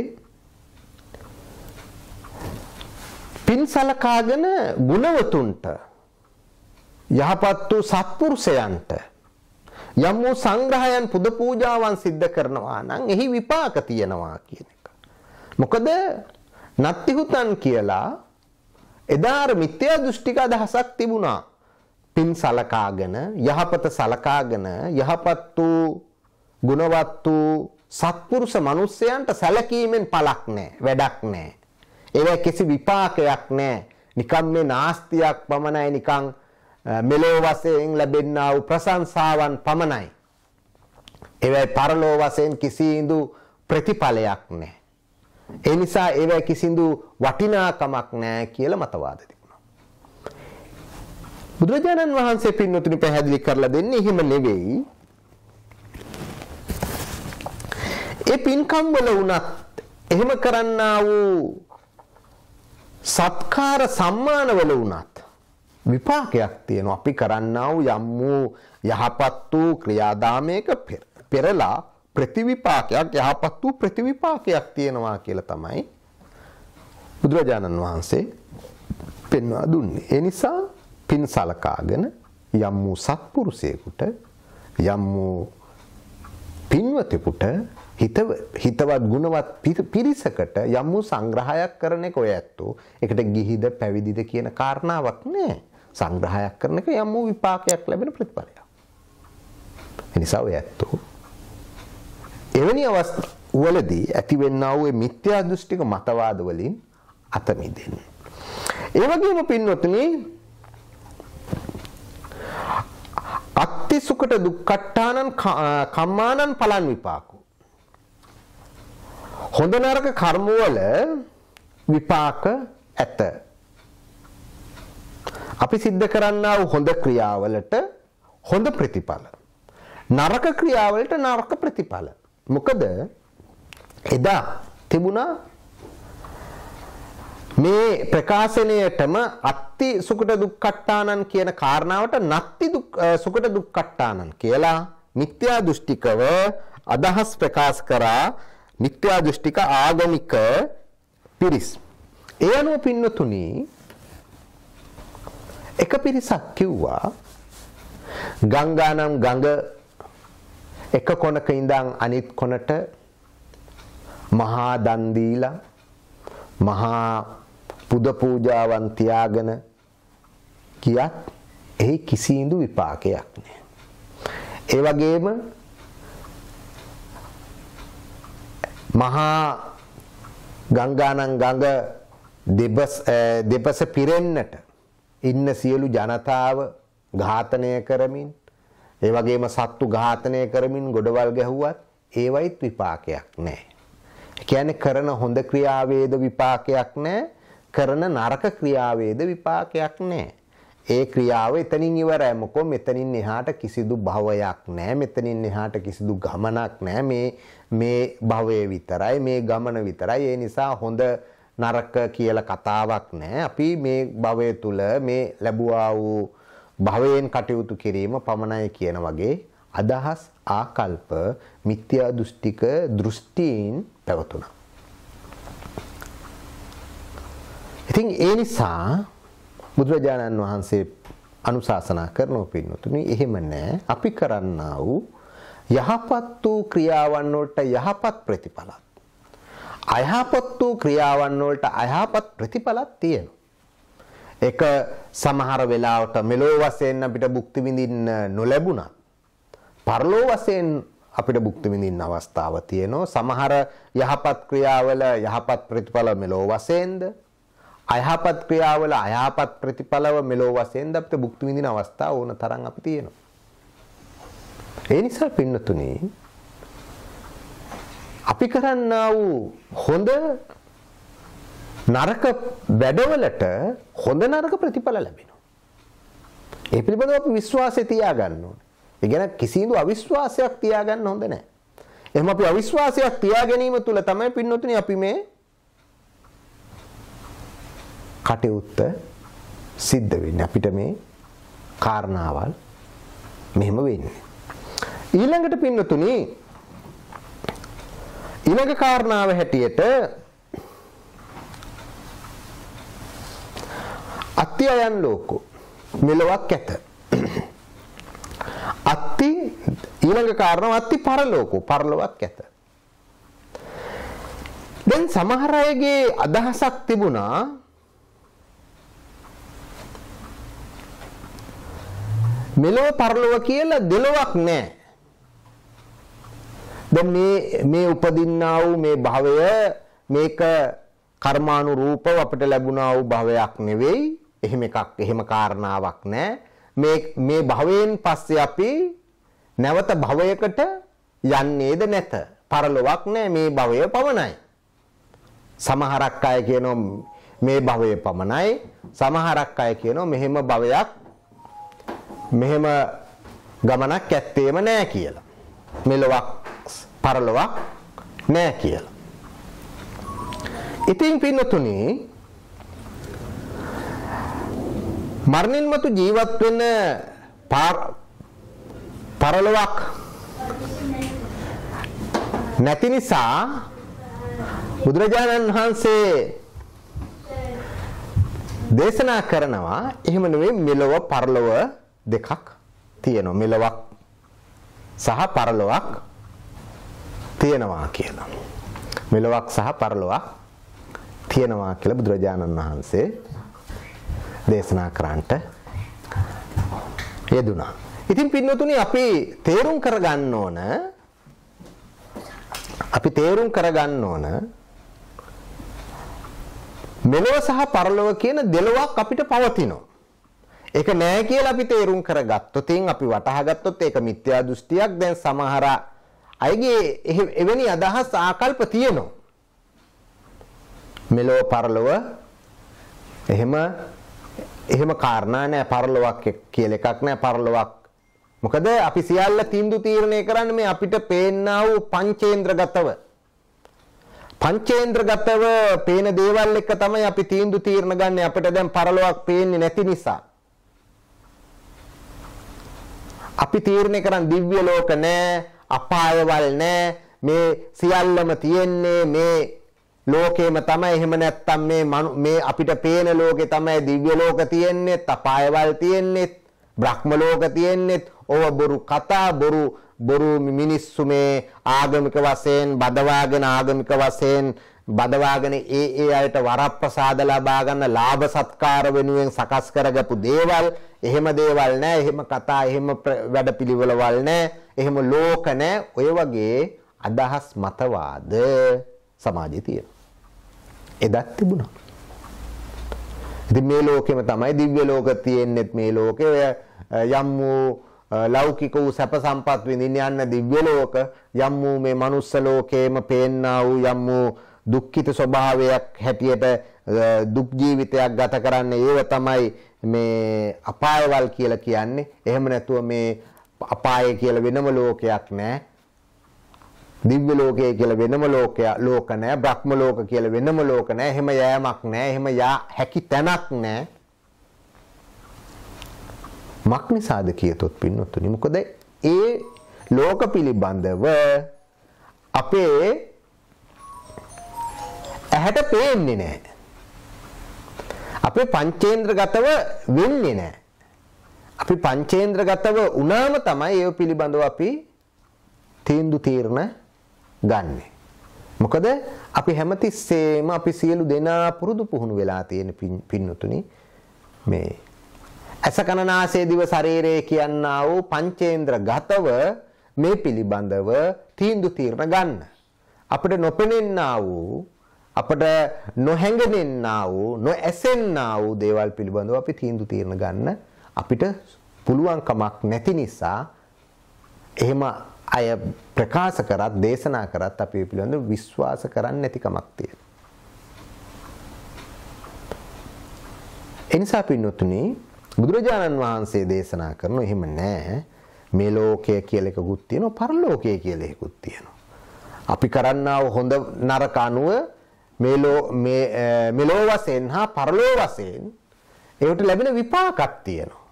පින් සලකාගෙන ගුණවතුන්ට යහපත් වූ සත්පුරුෂයන්ට යම් වූ සංග්‍රහයන් පුද පූජාවන් සිද්ධ කරනවා නම් එහි විපාක තියෙනවා කියන එක. මොකද නත්තිහුතන් කියලා එදාර මිත්‍යා දෘෂ්ටික අදහසක් තිබුණා. පින් සලකාගෙන යහපත සලකාගෙන යහපත් වූ ගුණවත් වූ සත්පුරුෂ මිනිසයන්ට සැලකීමෙන් පළක් නැහැ, වැඩක් නැහැ. ඒවා කිසි විපාකයක් නැහැ. නිකම් මේ නාස්තියක් පමණයි, නිකම් මෙලෝ වශයෙන් ලැබෙනා වූ ප්‍රශංසාවන් පමණයි. ඒවයි පරලෝ වශයෙන් කිසිදු ප්‍රතිඵලයක් නැහැ. ඒ නිසා ඒවයි කිසිදු වටිනාකමක් නැහැ කියලා මතවාද තිබුණා. බුදුරජාණන් වහන්සේ පින්නතුනි පැහැදිලි කරලා දෙන්නේ එහෙම නෙවෙයි. ඒ පින්කම් වල උනත් එහෙම කරන්නා වූ සත්කාර සම්මාන වල උනත් විපාකයක් තියෙනවා. අපි කරන්නා වූ යම් වූ යහපත් වූ ක්‍රියාදාමයක පෙරලා ප්‍රතිවිපාකයක්, යහපත් වූ ප්‍රතිවිපාකයක් තියෙනවා කියලා තමයි බුදුරජාණන් වහන්සේ පෙන්වා දුන්නේ. ඒ නිසා පින් සලකාගෙන යම් වූ සත්පුරුෂයෙකුට යම් වූ පින්වතෙකුට හිතවත් ගුණවත් පිරිසකට යම් වූ සංග්‍රහයක් කරන එක ඔය ඇත්තෝ. ඒකට ගිහිද පැවිදිද කියන කාරණාවක් නෑ. සංග්‍රහයක් කරන එක යම් වූ විපාකයක් ලැබෙන ප්‍රතිඵලයක්. ඒ නිසා ඔය ඇත්තෝ එවැනි අවස්ථාවලදී ඇතිවෙනා වූ මිත්‍යා දෘෂ්ටික මතවාද වලින් අත මිදෙන්න. ඒ වගේම පින්වත්නි අත්ති සුකට දුක්ඛට්ඨානං කම්මානං පලං විපාකෝ. හොඳ නරක කර්ම වල විපාක ඇත. අපි සිද්ධ කරන්නා වූ හොඳ ක්‍රියාවලට හොඳ ප්‍රතිඵල. නරක ක්‍රියාවලට නරක ප්‍රතිඵල. මොකද එදා තිබුණා මේ ප්‍රකාශනයටම අත්ති සුකට දුක්ඛට්ටානං කියන කාරණාවට නත්ති සුකට දුක්ඛට්ටානං කියලා මිත්‍යා දෘෂ්ටිකව අදහස් ප්‍රකාශ කරා මිත්‍යා දෘෂ්ටික ආගමික පිරිස්. ඒ අනුව පින්නතුනි එක පිරිසක් කිව්වා ගංගානම් ගඟ එක කොනක ඉඳන් අනිත් කොනට මහා දන් දීලා මහා පුද පූජාවන් තියාගෙන කියක් එහි කිසිඳු විපාකයක් නැහැ. ඒ වගේම මහා ගංගානම් ගඟ දෙපස පිරෙන්නට ඉන්න සියලු ජනතාව ඝාතනය කරමින් ඒ වගේම සත්තු ඝාතනය කරමින් ගොඩවල් ගැහුවත් ඒවයිත් විපාකයක් නැහැ. ඒ කියන්නේ කරන හොඳ ක්‍රියාවේද විපාකයක් නැහැ, කරන නරක ක්‍රියාවේද විපාකයක් නැහැ. ඒ ක්‍රියාව එතනින් ඉවරයි. මොකෝ මෙතනින් එහාට කිසිදු භවයක් නැහැ. මෙතනින් එහාට කිසිදු ගමනක් නැහැ. මේ භවය විතරයි, මේ ගමන විතරයි. ඒ නිසා හොඳ නරක කියලා කතාවක් නැහැ. අපි මේ භවය තුල මේ ලැබුවා වූ භවයෙන් කටයුතු කිරීම පමණයි කියන වගේ අදහස් ආකල්ප මිත්‍යා දෘෂ්ටික දෘෂ්ටීන් පැවතුණා. ඉතින් ඒ නිසා බුදුරජාණන් වහන්සේ අනුශාසනා කරනෝ පින්නතුනි එහෙම නැහැ. අපි කරන්නා වූ යහපත් වූ ක්‍රියාවන් වලට යහපත් ප්‍රතිඵලත්, අයහපත් වූ ක්‍රියාවන් වලට අයහපත් ප්‍රතිඵලත් තියෙනවා. ඒක සමහර වෙලාවට මෙලෝ වශයෙන් අපිට භුක්ති විඳින්න නොලැබුණත් පරලෝ වශයෙන් අපිට භුක්ති විඳින්න අවස්ථාව තියෙනවා. සමහර යහපත් ක්‍රියාවල යහපත් ප්‍රතිඵල මෙලෝ වශයෙන්ද, අයහපත් ක්‍රියාවල අයහපත් ප්‍රතිඵලව මෙලෝ වශයෙන්ද අපිට භුක්ති විඳින අවස්ථා ඕන තරම් අපි තියෙනවා. ඒ නිසා පින්නතුනි අපි කරන්නා වූ හොඳ නරක වැඩවලට හොඳ නරක ප්‍රතිඵල ලැබෙනවා. ඒ පිළිබඳව අපි විශ්වාසය තියාගන්න ඕනේ. ඒ කියන්නේ කිසිදු අවිශ්වාසයක් තියාගන්න හොඳ නැහැ. එහෙනම් අපි අවිශ්වාසයක් තියා ගැනීම තුළ තමයි පින්නතුනි අපි මේ කටයුත්ත සිද්ධ වෙන්නේ. අපිට මේ කාරණාවල් මෙහෙම වෙන්නේ. ඊළඟට පින්නතුනි ඊළඟ කාරණාව හැටියට අත්‍යයන් ලෝකෝ මෙලොවක් ඇත. අත්ති ඊළඟ කාරණාව අත්ති පරලෝකෝ පරලොවක් ඇත. දැන් සමහර අයගේ අදහසක් තිබුණා මෙලොව පරලොව කියලා දෙලොවක් නැහැ. දැන් මේ උපදින්නා වූ මේ භවය මේක කර්මානුරූපව අපිට ලැබුණා වූ භවයක් නෙවෙයි. එහෙම කාරණාවක් නැහැ. මේ භවයෙන් පස්සේ අපි නැවත භවයකට යන්නේද නැත. පරලොවක් නැහැ, මේ භවය පමණයි. සමහරක් අය කියනවා මේ භවය පමණයි. සමහරක් අය කියනවා මෙහෙම භවයක් මෙහෙම ගමනක් ඇත්තේම නැහැ කියලා. මෙලොවක් පරලොවක් නැහැ කියලා. ඉතින් පින්නතුනි මරණින් මතු ජීවත් වෙන පරලොවක් නැති නිසා බුදුරජාණන් වහන්සේ දේශනා කරනවා එහෙම නෙවෙයි මෙලොව පරලොව දෙකක් තියෙනවා. මෙලොවක් සහ පරලොවක් තියෙනවා කියලා. මෙලොවක් සහ පරලොවක් තියෙනවා කියලා බුදුරජාණන් වහන්සේ දේශනා කරන්නට යෙදුණා. ඉතින් පින්නතුනි අපි තේරුම් කරගන්න ඕන මෙලොව සහ පරලොව කියන දෙලොවක් අපිට පවතිනවා. ඒක නෑ කියලා අපි තේරුම් කරගත්තොත් අපි වටහා ගත්තොත් ඒක මිත්‍යා දෘෂ්ටියක්. දැන් සමහර අයගේ එවැනි අදහස් ආකල්ප තියෙනවා. මෙලොව පරලොව එහෙම කාරණා නෑ. පරලොවක් කියලා එකක් නෑ. පරලොවක් මොකද අපි සියල්ල තීන්දුව තීරණය කරන්නේ මේ අපිට පේන්නා වූ පංචේන්ද්‍රගතව. පංචේන්ද්‍රගතව පේන දේවල් එක තමයි අපි තීන්දුව තීරණ ගන්න. අපිට දැන් පරලොවක් පේන්නේ නැති නිසා. අපි තීරණය කරන් දිව්‍ය ලෝක නැහැ, අපායවල නැහැ. මේ සියල්ලම තියෙන්නේ මේ ලෝකේම තමයි. එහෙම නැත්තම් මේ අපිට පේන ලෝකේ තමයි දිව්‍ය ලෝක තියෙන්නේ, අපායවල තියෙන්නේ, බ්‍රහ්ම ලෝක තියෙන්නේ. ඕව බොරු කතා, බොරු මිනිස්සු මේ ආගමික වශයෙන් බදවාගෙන ඒ අයට වරප්‍රසාද ලබා ගන්න ලාභ සත්කාර වෙනුවෙන් සකස් කරගපු දේවල්. එහෙම දේවල් නැහැ. එහෙම කතා, එහෙම වැඩපිළිවෙළවල් නැහැ. එහෙම ලෝක නැහැ. ඔය වගේ අදහස් මතවාද සමාජයේ තියෙනවා. එදත් තිබුණා. ඉතින් මේ ලෝකෙම තමයි දිව්‍ය ලෝක තියෙන්නේත් මේ ලෝකේ. ඔය යම් වූ ලෞකික වූ සැප සම්පත් විඳින්න යන දිව්‍ය ලෝක, යම් වූ මේ මනුස්ස ලෝකේම පේන්නා වූ යම් වූ දුක්ඛිත ස්වභාවයක් හැටියට දුක් ජීවිතයක් ගත කරන්න ඒව තමයි මේ අපායවල් කියලා කියන්නේ. එහෙම නැතුව මේ අපාය කියලා වෙනම ලෝකයක් නැහැ. දිව්‍ය ලෝකය කියලා වෙනම ලෝක නැහැ. බ්‍රහ්ම ලෝක කියලා වෙනම ලෝක නැහැ. එහෙම යෑමක් නැහැ. එහෙම යා හැකි තැනක් නැහැ. මක් නිසාද කියතොත් පින්නොත්තුනි, මොකද ඒ ලෝක පිළිබඳව අපේ ඇහැට පේන්නේ නැහැ. අපේ පංචේන්ද්‍රගතව වෙන්නේ නැහැ. අපි පංචේන්ද්‍රගතව වුණාම තමයි ඒ පිළිබඳව අපි තීන්දුව තීරණ ගන්නෙ. මොකද අපි හැමතිස්සෙම අපි සියලු දෙනා පුරුදු පුහුණු වෙලා තියෙන පින්නතුනි මේ ඇස කන නාසය දිව ශරීරය කියනා වූ පංචේන්ද්‍රගතව මේ පිළිබඳව තීන්දුව තීරණ ගන්න. අපිට නොපෙනෙන්නා වූ, අපිට නොහැඟෙන්නා වූ, නොඇසෙන්නා වූ දේවල් පිළිබඳව අපි තීන්දුව තීරණ ගන්න අපිට පුළුවන් කමක් නැති නිසා එහෙම අය ප්‍රකාශ කරත් දේශනා කරත් අපි පිළිබඳව විශ්වාස කරන්නේ නැති කමක් තියෙනවා. එනිසා පින්නතුනි බුදුරජාණන් වහන්සේ දේශනා කරන එහෙම නෑ, මේ ලෝකය කියලා එකකුත් තියෙනවා, පරලෝකය කියලා එකකුත් තියෙනවා. අපි කරන්නා වූ හොඳ නරක අනුව මෙලෝ වශයෙන් හා පරලෝ වශයෙන් ඒකට ලැබෙන විපාකක් තියෙනවා.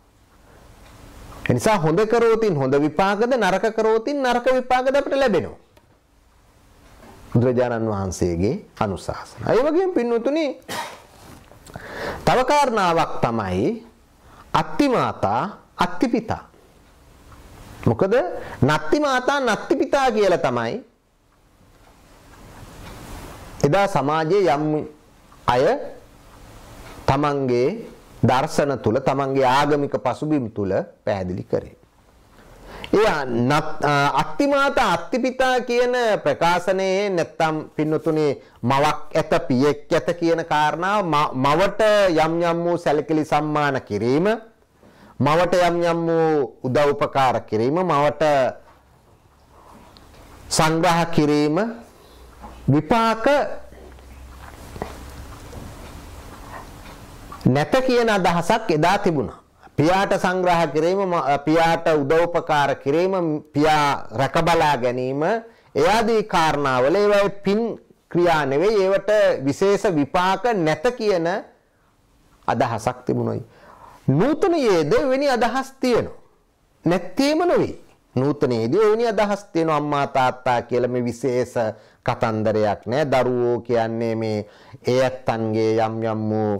එනිසා හොඳ කරෝතින් හොඳ විපාකද, නරක කරෝතින් නරක විපාකද අපිට ලැබෙනවා. බුදුරජාණන් වහන්සේගේ අනුශාසන. ඒ වගේම පින්නතුනි තව කාරණාවක් තමයි අත්ති මාතා අත්ති පිතා. මොකද නත්ති මාතා නත්ති පිතා කියලා තමයි එදා සමාජයේ යම් අය තමන්ගේ දර්ශන තුල, තමන්ගේ ආගමික පසුබිම් තුල පැහැදිලි කරේ. ඒ අත්ති මාතා අත්ති පිතා කියන ප්‍රකාශනයේ නැත්තම් පින්නතුනේ මවක් ඇත පියෙක් ඇත කියන කාරණාව මවට යම් යම් වූ සැලකිලි සම්මාන කිරීම, මවට යම් යම් වූ උදව් උපකාර කිරීම, මවට සංග්‍රහ කිරීම විපාක නැත කියන අදහසක් එදා තිබුණා. පියාට සංග්‍රහ කිරීම, පියාට උදව්පකාර කිරීම, පියා රැකබලා ගැනීම, එයාදී කාරණාවල ඒවා පින් ක්‍රියා නෙවෙයි, ඒවට විශේෂ විපාක නැත කියන අදහසක් තිබුණොයි. නූතනයේද වෙනි අදහස් තියෙනවා. නැත්තේම නෙවෙයි. නූතනයේදී වෙනි අදහස් තියෙනවා. අම්මා තාත්තා කියලා මේ විශේෂ කතන්දරයක් නෑ. දරුවෝ කියන්නේ මේ ඒ ඇත්තන්ගේ යම් යම් වූ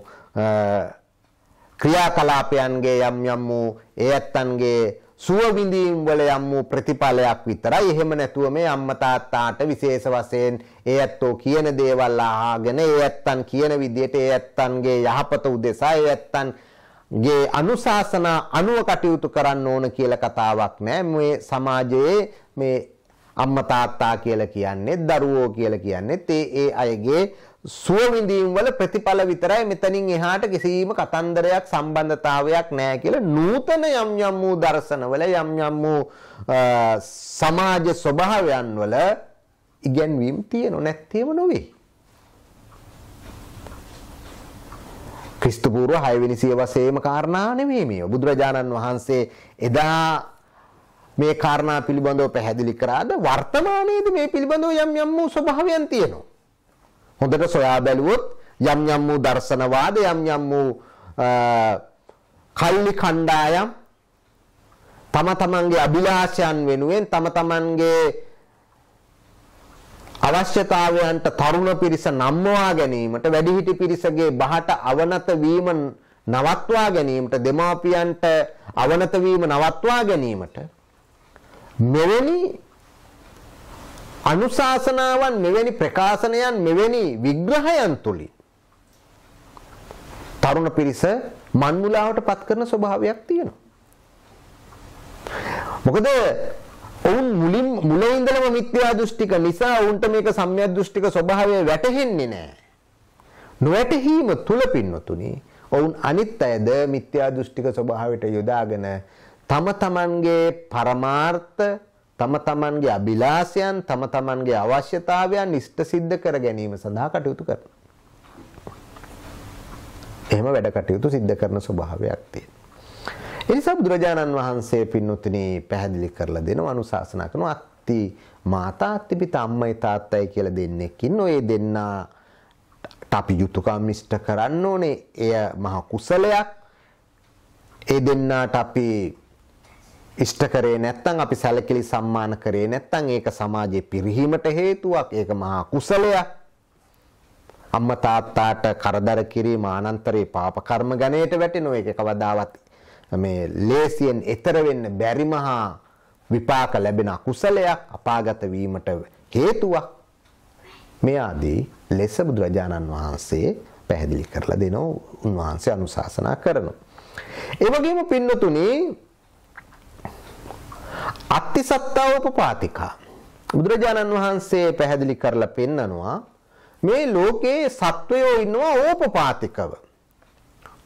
ක්‍රියාකලාපයන්ගේ යම් යම් වූ ඒ ඇත්තන්ගේ සුව විඳීම් වල යම් වූ ප්‍රතිඵලයක් විතරයි. එහෙම නැතුව මේ අම්මා තාත්තාට විශේෂ වශයෙන් ඒ ඇත්තෝ කියන දේවල් අහගෙන ඒ ඇත්තන් කියන විදිහට ඒ ඇත්තන්ගේ යහපත උදෙසා ඒ ඇත්තන්ගේ අනුශාසනා අනුව කටයුතු කරන්න ඕන කියලා කතාවක් නෑ. මේ සමාජයේ මේ අම්මා තාත්තා කියලා කියන්නේ, දරුවෝ කියලා කියන්නේ ඒ අයගේ සුව විඳීම් වල ප්‍රතිඵල විතරයි. මෙතනින් එහාට කිසිම කතන්දරයක් සම්බන්ධතාවයක් නැහැ කියලා නූතන යම් යම් වූ දර්ශනවල යම් යම් වූ සමාජ ස්වභාවයන් වල ඉගැන්වීම් තියෙනව නැත්තේම නොවේ. ක්‍රිස්තු පූර්ව 6 වෙනි සියවසේම කාරණා නෙමෙයි මේ. බුදුරජාණන් වහන්සේ එදා මේ කාරණා පිළිබඳව පැහැදිලි කරාද වර්තමානයේදී මේ පිළිබඳව යම් වූ ස්වභාවයන් තියෙනවා. හොඳට සොයා බැලුවොත් යම් වූ දර්ශනවාද යම් වූ කල්ලි කණ්ඩායම් තම තමන්ගේ අභිලාෂයන් වෙනුවෙන් තම තමන්ගේ අවශ්‍යතාවයන්ට තරුණ පිරිස නම්මවා ගැනීමට වැඩිහිටි පිරිසගේ බහට අවනත වීම නවත්වා ගැනීමට දෙමාපියන්ට අවනත වීම නවත්වා ගැනීමට මෙවැනි අනුශාසනාවන් මෙවැනි ප්‍රකාශනයන් මෙවැනි විග්‍රහයන් තුලින් තරුණ පිරිස මන්මුලාවට පත් කරන ස්වභාවයක් තියෙනවා. මොකද ඔවුන් මුලින් ඉඳලම මිත්‍යා දෘෂ්ටික නිසා ඔවුන්ට මේක සම්‍යක් දෘෂ්ටික ස්වභාවය වැටහෙන්නේ නැහැ. නොවැටහීම තුල පින්නතුනි ඔවුන් අනිත් අයද මිත්‍යා දෘෂ්ටික ස්වභාවයට යොදාගෙන තම තමන්ගේ පරමාර්ථ තම තමන්ගේ අභිලාෂයන් තම තමන්ගේ අවශ්‍යතාවයන් ඉෂ්ට සිද්ධ කර ගැනීම සඳහා කටයුතු කරනවා. එහෙම වැඩ කටයුතු සිද්ධ කරන ස්වභාවයක් තියෙනවා. ඒ නිසා බුදුරජාණන් වහන්සේ පින්නතුනි පැහැදිලි කරලා දෙනවා අනුශාසනා කරනවා අත්ති මාතා අත්ති පිතා අම්මයි තාත්තයි කියලා දෙන්නෙක් ඉන්නෝ. ඒ දෙන්නා අපි යුතුයකම් ඉෂ්ට කරන්න ඕනේ. එය මහ කුසලයක්. ඒ දෙන්නාට අපි ඉෂ්ට කරේ නැත්නම් අපි සැලකිලි සම්මාන කරේ නැත්නම් ඒක සමාජයේ පිරිහීමට හේතුවක්. ඒක මහා කුසලයක්. අම්මා තාත්තාට කරදර කිරීම ආනන්තරේ පාප කර්ම ගණයට වැටෙනවා. ඒක කවදාවත් මේ ලේසියෙන් ඈතර වෙන්න බැරි මහා විපාක ලැබෙන අකුසලයක් අපාගත වීමට හේතුවක්. මේ ආදී ලෙස බුදුරජාණන් වහන්සේ පැහැදිලි කරලා දෙනවා. උන්වහන්සේ අනුශාසනා කරනවා. ඒ වගේම පින්නතුනි අත්තිසත්තාවෝපපාතිකා බුදුරජාණන් වහන්සේ පැහැදිලි කරලා පෙන්නනවා මේ ලෝකේ සත්වයෝ ඉන්නවා ඕපපාතිකව.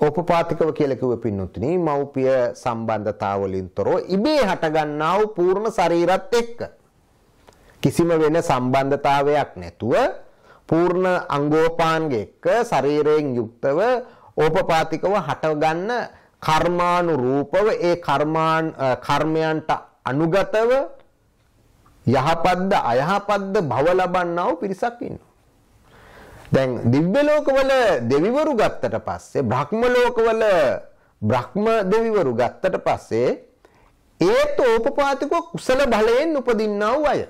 ඕපපාතිකව කියලා කිව්ව පින්නතුනි මව්පිය සම්බන්ධතාවලින් තොරව ඉබේ හටගන්නා වූ පූර්ණ ශරීරත් එක්ක කිසිම වෙන සම්බන්ධතාවයක් නැතුව පූර්ණ අංගෝපාංග එක්ක ශරීරයෙන් යුක්තව ඕපපාතිකව හටගන්න කර්මානුරූපව ඒ කර්මයන්ට අනුගතව යහපත්ද අයහපත්ද භව ලබන්නා වූ පිරිසක් ඉන්නවා. දැන් දිව්‍ය ලෝකවල දෙවිවරු ගත්තට පස්සේ බ්‍රහ්ම ලෝකවල බ්‍රහ්ම දෙවිවරු ගත්තට පස්සේ ඒත් ඕපපාතිකව කුසල බලයෙන් උපදින්නා වූ අය.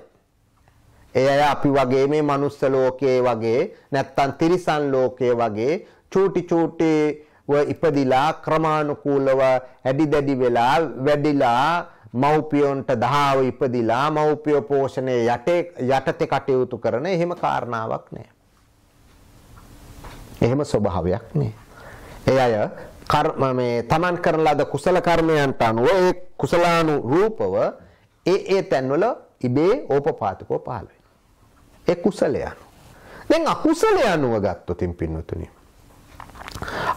ඒ අය අපි වගේ මේ මනුස්ස ලෝකයේ වගේ නැත්තම් තිරිසන් ලෝකයේ වගේ චූටි ඉපදිලා ක්‍රමානුකූලව ඇඩි දැඩි වෙලා වැඩිලා මව්පියොන්ට දහාව ඉපදිලා මව්පිය පෝෂණය යටතේ කටයුතු කරන එහෙම කාරණාවක් නෑ. එහෙම ස්වභාවයක් නෑ. ඒ අය තමන් කරන ලද කුසල කර්මයන්ට අනුව ඒ කුසලානුරූපව ඒ තැන්වල ඉබේ ඕපපාතිකව පහළ වෙනවා. ඒ කුසලයන්. දැන් අකුසලයන් අනුව ගත්තොතින් පින්නතුනි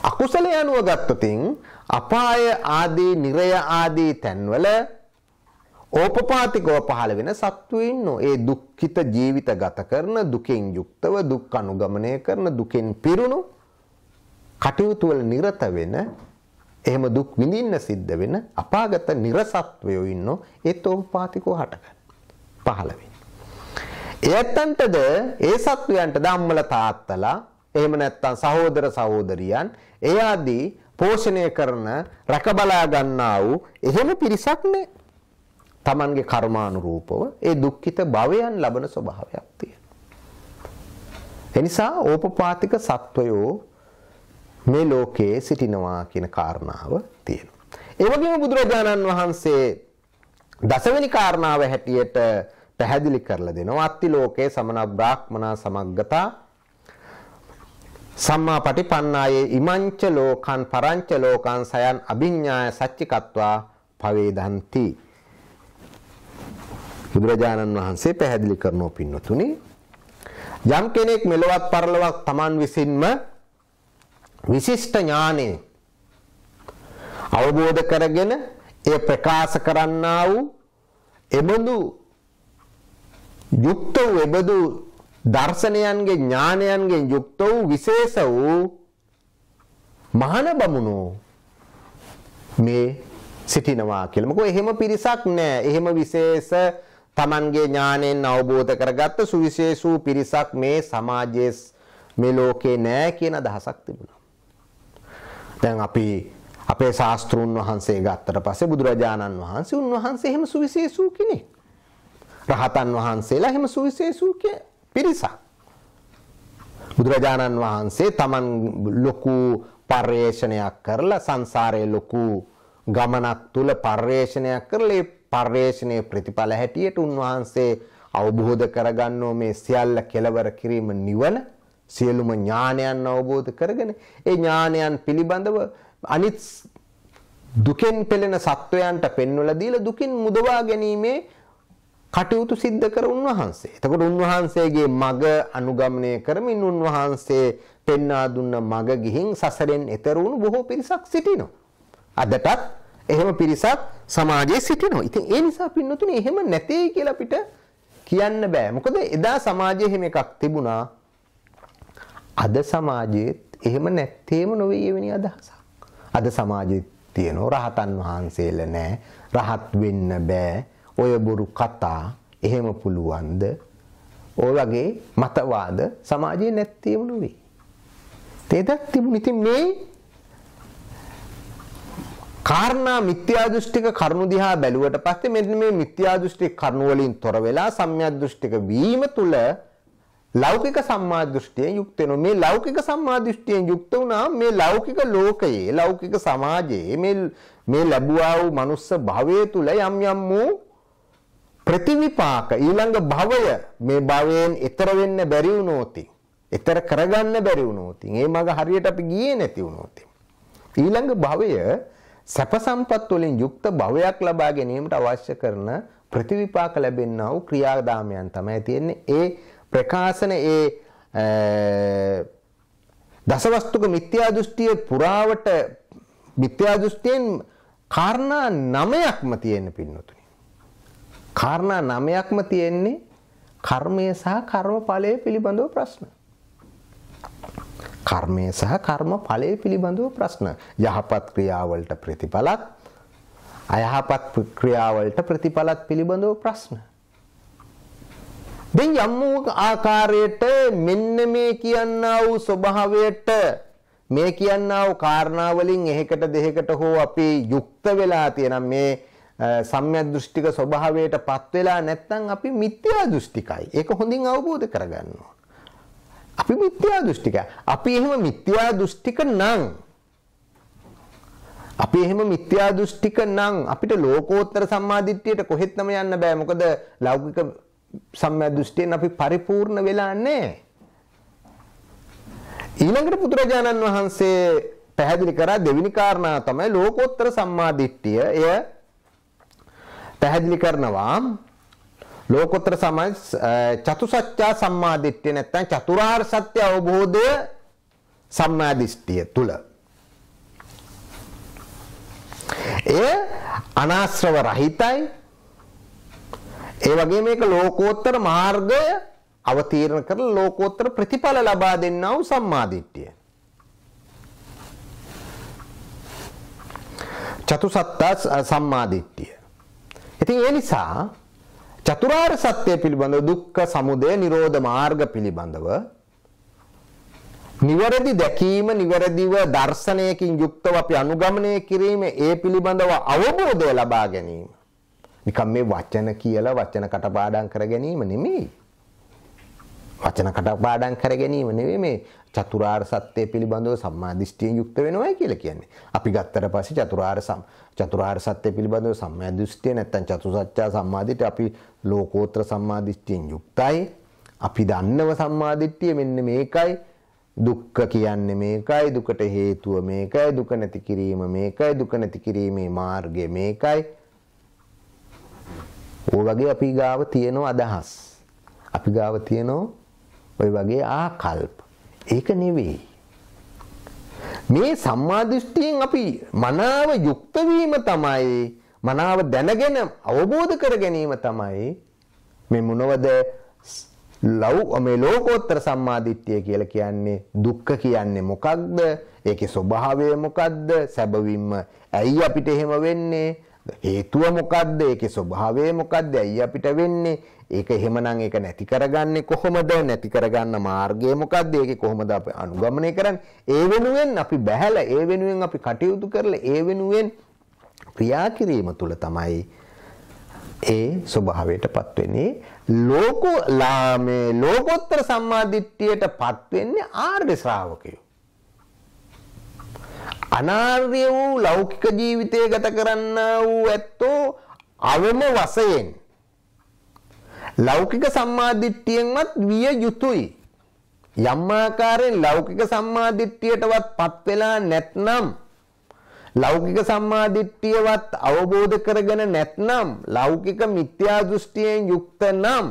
අකුසලයන් අනුව ගත්තොතින් අපාය ආදී නිරය ආදී තැන්වල ඕපපාතිකව පහළ වෙන සත්තු ඉන්නෝ. ඒ දුක්ඛිත ජීවිත ගත කරන දුකෙන් යුක්තව දුක් අනුගමනය කරන දුකෙන් පිරුණු කටයුතු වල නිරත වෙන එහෙම දුක් විඳින්න සිද්ධ වෙන අපාගත නිරසත්වයෝ ඉන්නෝ. ඒත් ඕපපාතිකව හටගන්න පහළ වෙන්නේ. එයත්න්ටද ඒ සත්වයන්ටද අම්මලා තාත්තලා එහෙම නැත්නම් සහෝදර සහෝදරියන් ඒ ආදී පෝෂණය කරන රැකබලා ගන්නා වූ එහෙම පිරිසක් නේ. තමන්ගේ කර්මානුරූපව ඒ දුක්ඛිත භවයන් ලබන ස්වභාවයක් තියෙනවා. එනිසා ඕපපාතික සත්වයෝ මේ ලෝකයේ සිටිනවා කියන කාරණාව තියෙනවා. ඒ වගේම බුදුරජාණන් වහන්සේ දසවෙනි කාරණාව හැටියට පැහැදිලි කරලා දෙනවා අත්ති ලෝකේ සමන බ්‍රාහ්මනා සමග්ගතා සම්මා පටිපන්නායේ ඉමංච ලෝකං පරංච ලෝකං සයන් අභිඤ්ඤාය සච්චිකත්වා පවේදන්ති. බුදුරජාණන් වහන්සේ පැහැදිලි කරනෝ පින්නතුනි යම් කෙනෙක් මෙලොවත් පරලොවක් Taman විසින්ම විශිෂ්ට ඥානෙ අවබෝධ කරගෙන ඒ ප්‍රකාශ කරන්නා වූ එබඳු යුක්ත වූ එබඳු දර්ශනයන්ගේ ඥානයන්ගෙන් යුක්ත වූ විශේෂ වූ මහාන බමුණෝ මේ සිටිනවා කියලා. මොකද එහෙම පිරිසක් නෑ. එහෙම විශේෂ Tamanගේ ඥාණයෙන් අවබෝධ කරගත්ත සුවිශේෂ වූ පිරිසක් මේ සමාජයේ මේ ලෝකේ නෑ කියන අදහසක් තිබුණා. දැන් අපි අපේ ශාස්ත්‍රුන් වහන්සේ ගත්තට පස්සේ බුදුරජාණන් වහන්සේ උන්වහන්සේ එහෙම සුවිශේෂ වූ කෙනෙක්. රහතන් වහන්සේලා එහෙම සුවිශේෂ වූ පිරිසක්. බුදුරජාණන් වහන්සේ Taman ලොකු පරිශ්‍රණයක් කරලා සංසාරයේ ලොකු ගමනක් තුල පරිශ්‍රණයක් කරලා ඒ පරිශ්‍රණයේ ප්‍රතිඵල හැටියට උන්වහන්සේ අවබෝධ කරගන්නෝ මේ සියල්ල කෙලවර කිරීම නිවන සියලුම ඥානයන් අවබෝධ කරගෙන ඒ ඥානයන් පිළිබඳව අනිත් දුකෙන් පෙළෙන සත්වයන්ට පෙන්වලා දීලා දුකින් මුදවා ගැනීමේ කටයුතු සිද්ධ කර උන්වහන්සේ. එතකොට උන්වහන්සේගේ මග අනුගමනය කරමින් උන්වහන්සේ පෙන්වා දුන්න මග ගිහින් සසරෙන් එතර වුණු බොහෝ පිරිසක් සිටිනවා. අදටත් එහෙම පිරිසක් සමාජයේ සිටිනවා. ඉතින් ඒ නිසා පින්නතුනේ එහෙම නැtei කියලා අපිට කියන්න බෑ. මොකද එදා සමාජයේ එහෙම එකක් තිබුණා. අද සමාජයේත් එහෙම නැත්තේම නොවේ වෙන අදහසක්. අද සමාජයේ තියෙන රහතන් වහන්සේලා නෑ. රහත් වෙන්න බෑ. ඔය බොරු කතා එහෙම පුළුවන්ද? ඔය වගේ මතවාද සමාජයේ නැත්තේම නොවේ. තේදක් තිබුණ ඉතින් මේ කාරණා මිත්‍යා දෘෂ්ටික කරුණු දිහා බැලුවට පස්සේ මෙන්න මේ මිත්‍යා දෘෂ්ටික කරුණු වලින් තොර වෙලා සම්‍යක් දෘෂ්ටික වීම තුල ලෞකික සම්මා දෘෂ්ටියෙන් යුක්ත වෙනවා. මේ ලෞකික සම්මා දෘෂ්ටියෙන් යුක්ත වුණා මේ ලෞකික ලෝකයේ ලෞකික සමාජයේ මේ ලැබුවා වූ මනුස්ස භවයේ තුල යම් යම් වූ ප්‍රතිවිපාක ඊළඟ භවය මේ භවයෙන් ඈතර වෙන්න බැරි වුණොත් ඈතර කරගන්න බැරි වුණොත් ඒ මග හරියට අපි ගියේ නැති වුණොත් ඊළඟ භවය සැප සම්පත් වලින් යුක්ත භවයක් ලබා ගැනීමට අවශ්‍ය කරන ප්‍රතිවිපාක ලැබෙනා වූ ක්‍රියාදාමයන් තමයි තියෙන්නේ. ඒ ප්‍රකාශන ඒ දසවස්තුක මිත්‍යා දෘෂ්ටිය පුරාවට මිත්‍යා දෘෂ්ටියෙන් කාරණා 9ක්ම තියෙන පින්නතුනි. කාරණා 9ක්ම තියෙන්නේ කර්මය සහ කර්මඵලය පිළිබඳව ප්‍රශ්න. කර්මය සහ කර්මඵලය පිළිබඳව ප්‍රශ්න. යහපත් ක්‍රියාවලට ප්‍රතිඵලත් අයහපත් ක්‍රියාවලට ප්‍රතිඵලත් පිළිබඳව ප්‍රශ්න. දැන් යම් ආකාරයට මෙන්න මේ කියනා වූ ස්වභාවයට මේ කියනා වූ කාරණා වලින් එහෙකට දෙහෙකට හෝ අපි යුක්ත වෙලා තියෙන මේ සම්‍යක් දෘෂ්ටික ස්වභාවයටපත් වෙලා නැත්නම් අපි මිත්‍යා දෘෂ්ටිකයි. ඒක හොඳින් අවබෝධ කරගන්න ඕන. අපි මිත්‍යා දෘෂ්ටිකයි. අපි එහෙම මිත්‍යා දෘෂ්ටික නම් අපිට ලෝකෝත්තර සම්මාදිට්ඨියට කොහෙත්ම යන්න බෑ. මොකද ලෞකික සම්‍යක් දෘෂ්ටියෙන් අපි පරිපූර්ණ වෙලා නැහැ. ඊළඟට බුදුරජාණන් වහන්සේ පැහැදිලි කරා දෙවෙනි කාරණා තමයි ලෝකෝත්තර සම්මාදිට්ඨිය. එය පැහැදිලි කරනවා ලෝකෝත්තර සමාජ චතුසත්‍ය සම්මාදිට්ඨිය නැත්නම් චතුරාර්ය සත්‍ය අවබෝධය සම්මාදිට්ඨිය තුල එය අනාශ්‍රව රහිතයි. ඒ වගේ මේක ලෝකෝත්තර මාර්ගය අවතීර්ණ කරලා ලෝකෝත්තර ප්‍රතිඵල ලබා දෙන්නා වූ සම්මාදිට්ඨිය. චතුසත්‍ය සම්මාදිට්ඨිය. ඉතින් ඒ නිසා චතුරාර්ය සත්‍ය පිළිබඳව දුක්ඛ සමුදය නිරෝධ මාර්ග පිළිබඳව නිවැරදි දැකීම නිවැරදිව දර්ශනයකින් යුක්තව අපි අනුගමනය කිරීම ඒ පිළිබඳව අවබෝධය ලබා ගැනීම නිකම් මේ වචන කියලා වචන කටපාඩම් කර ගැනීම නෙමෙයි. වචන කටපාඩම් කර ගැනීම නෙවෙයි මේ චතුරාර්ය සත්‍ය පිළිබඳව සම්මාදිෂ්ඨියෙන් යුක්ත වෙනවයි කියලා කියන්නේ. අපි ගත්තට පස්සේ චතුරාර්ය සත්‍ය පිළිබඳව සම්මාදිෂ්ඨිය නැත්නම් චතුසත්‍ය සම්මාදිට්ඨිය අපි ලෝකෝත්තර සම්මාදිෂ්ඨියෙන් යුක්තයි. අපි දන්නව සම්මාදිට්ඨිය මෙන්න මේකයි. දුක්ඛ කියන්නේ මේකයි. දුකට හේතුව මේකයි. දුක නැති කිරීම මේකයි. දුක නැති කිරීමේ මාර්ගය මේකයි. ඔය වගේ අපි ගාව තියෙන අදහස්. අපි ගාව තියෙන ඔය වගේ ආකල්ප. ඒක නෙවෙයි. මේ සම්මාදිෂ්ඨියෙන් අපි මනාව යුක්ත වීම තමයි මනාව දැනගෙන අවබෝධ කර ගැනීම තමයි මේ මොනවද මේ ලෝකෝත්තර සම්මාදිට්ඨිය කියලා කියන්නේ දුක්ඛ කියන්නේ මොකක්ද? ඒකේ ස්වභාවය මොකක්ද? සැබවින්ම ඇයි අපිට එහෙම වෙන්නේ? හේතුව මොකක්ද? ඒකේ ස්වභාවය මොකක්ද? ඇයි අපිට වෙන්නේ? ඒක එහෙමනම් ඒක නැති කරගන්නේ කොහොමද? නැති කරගන්න මාර්ගය මොකක්ද? ඒකේ කොහොමද අපි අනුගමනය කරන්නේ? ඒ වෙනුවෙන් අපි බැහැලා, ඒ වෙනුවෙන් අපි කටයුතු කරලා, ඒ වෙනුවෙන් ක්‍රියා කිරීම තුළ තමයි ඒ ස්වභාවයටපත් වෙන්නේ. ලෝකෝත්තර සම්මාදිට්ඨියටපත් වෙන්නේ ආර්ය ශ්‍රාවකයෝ. අනාර්ය වූ ලෞකික ජීවිතය ගත කරන්න වූ ඇත්තෝ අවම වශයෙන් ලෞකික සම්මාදිට්ඨියෙන්වත් විය යුතුයි. යම් ආකාරයෙන් ලෞකික සම්මාදිට්ඨියටවත් පත් වෙලා නැත්නම්, ලෞකික සම්මාදිට්ඨියවත් අවබෝධ කරගෙන නැත්නම්, ලෞකික මිත්‍යා දෘෂ්ටියෙන් යුක්ත නම්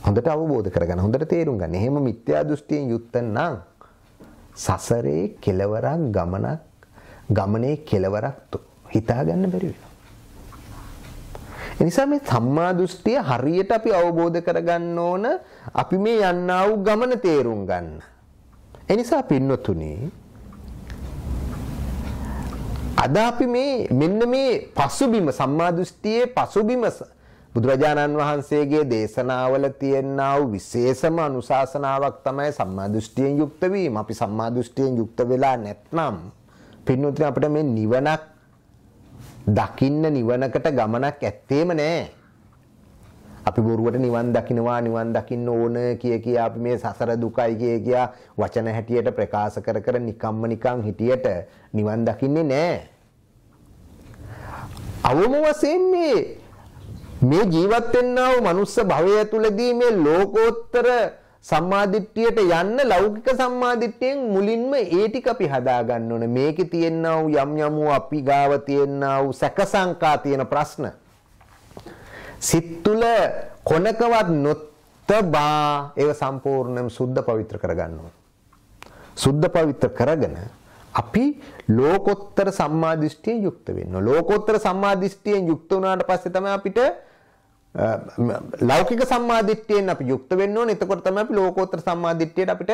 හොඳට අවබෝධ කරගන්න, හොඳට තේරුම් ගන්න. එහෙම මිත්‍යා දෘෂ්ටියෙන් යුක්ත නම් සසරේ කෙලවරක් ගමනේ කෙලවරක් හිතා ගන්න බැරි වෙනවා. එනිසා මේ සම්මා දෘෂ්ටිය හරියට අපි අවබෝධ කරගන්න ඕන. අපි මේ යන්නා වූ ගමන තේරුම් ගන්න. එනිසා පින්නතුනි, අද අපි මෙන්න මේ පසුබිම, සම්මා දෘෂ්ටියේ පසුබිම බුදුරජාණන් වහන්සේගේ දේශනාවල තියෙනා වූ විශේෂම අනුශාසනාවක් තමයි සම්මා දෘෂ්ටියෙන් යුක්ත වීම. අපි සම්මා දෘෂ්ටියෙන් යුක්ත වෙලා නැත්නම් පින්නතුනි අපිට මේ නිවනක් දකින්න, නිවනකට ගමනක් ඇත්තේම නැහැ. අපි බොරුවට නිවන් දකින්න ඕන කිය අපි මේ සසර දුකයි කිය වචන හැටියට ප්‍රකාශ කර නිකන් හිටියට නිවන් දකින්නේ නැහැ. අවම වශයෙන් මේ ජීවත් වෙන්නා වූ මනුස්ස භවය තුළදී මේ ලෝකෝත්තර සම්මාදිට්ඨියට යන්න ලෞකික සම්මාදිට්ඨියෙන් මුලින්ම ඒ ටික අපි හදා ගන්න ඕනේ. මේකේ තියෙනා වූ යම් වූ අපි ගාව තියෙනා වූ සැකසංකා තියෙන ප්‍රශ්න සිත් තුළ කොනකවත් නොතබා ඒව සම්පූර්ණයෙන්ම සුද්ධ පවිත්‍ර කරගන්න ඕනේ. සුද්ධ පවිත්‍ර කරගෙන අපි ලෝකෝත්තර සම්මාදිට්ඨියෙන් යුක්ත වෙන්න. ලෝකෝත්තර සම්මාදිට්ඨියෙන් යුක්ත වුණාට පස්සේ තමයි අපිට ලෞකික සම්මාදිට්ඨියෙන් අපි යුක්ත වෙන්න ඕනේ. එතකොට තමයි අපි ලෝකෝත්තර සම්මාදිට්ඨියට අපිට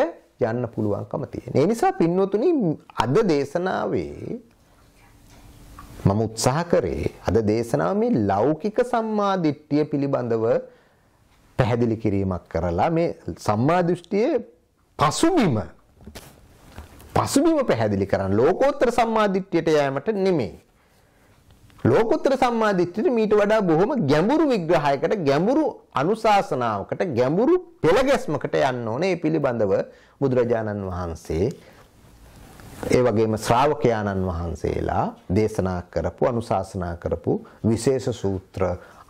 යන්න පුළුවන්කම තියෙන්නේ. ඒ නිසා පින්වතුනි, අද දේශනාවේ මම උත්සාහ කරේ අද දේශනාව මේ ලෞකික සම්මාදිට්ඨිය පිළිබඳව පැහැදිලි කිරීමක් කරලා මේ සම්මාදිට්ඨියේ පසුබිම පැහැදිලි කරන්න. ලෝකෝත්තර සම්මාදිට්ඨියට යෑමට නෙමෙයි. ලෝකෝත්තර සම්මාදිට්ඨියට මීට වඩා බොහොම ගැඹුරු විග්‍රහයකට, ගැඹුරු අනුශාසනාවකට, ගැඹුරු පෙළගැස්මකට යන්න ඕනේ. ඒ පිළිබඳව බුදුරජාණන් වහන්සේ ඒ වගේම ශ්‍රාවකයාණන් වහන්සේලා දේශනා කරපු, අනුශාසනා කරපු විශේෂ සූත්‍ර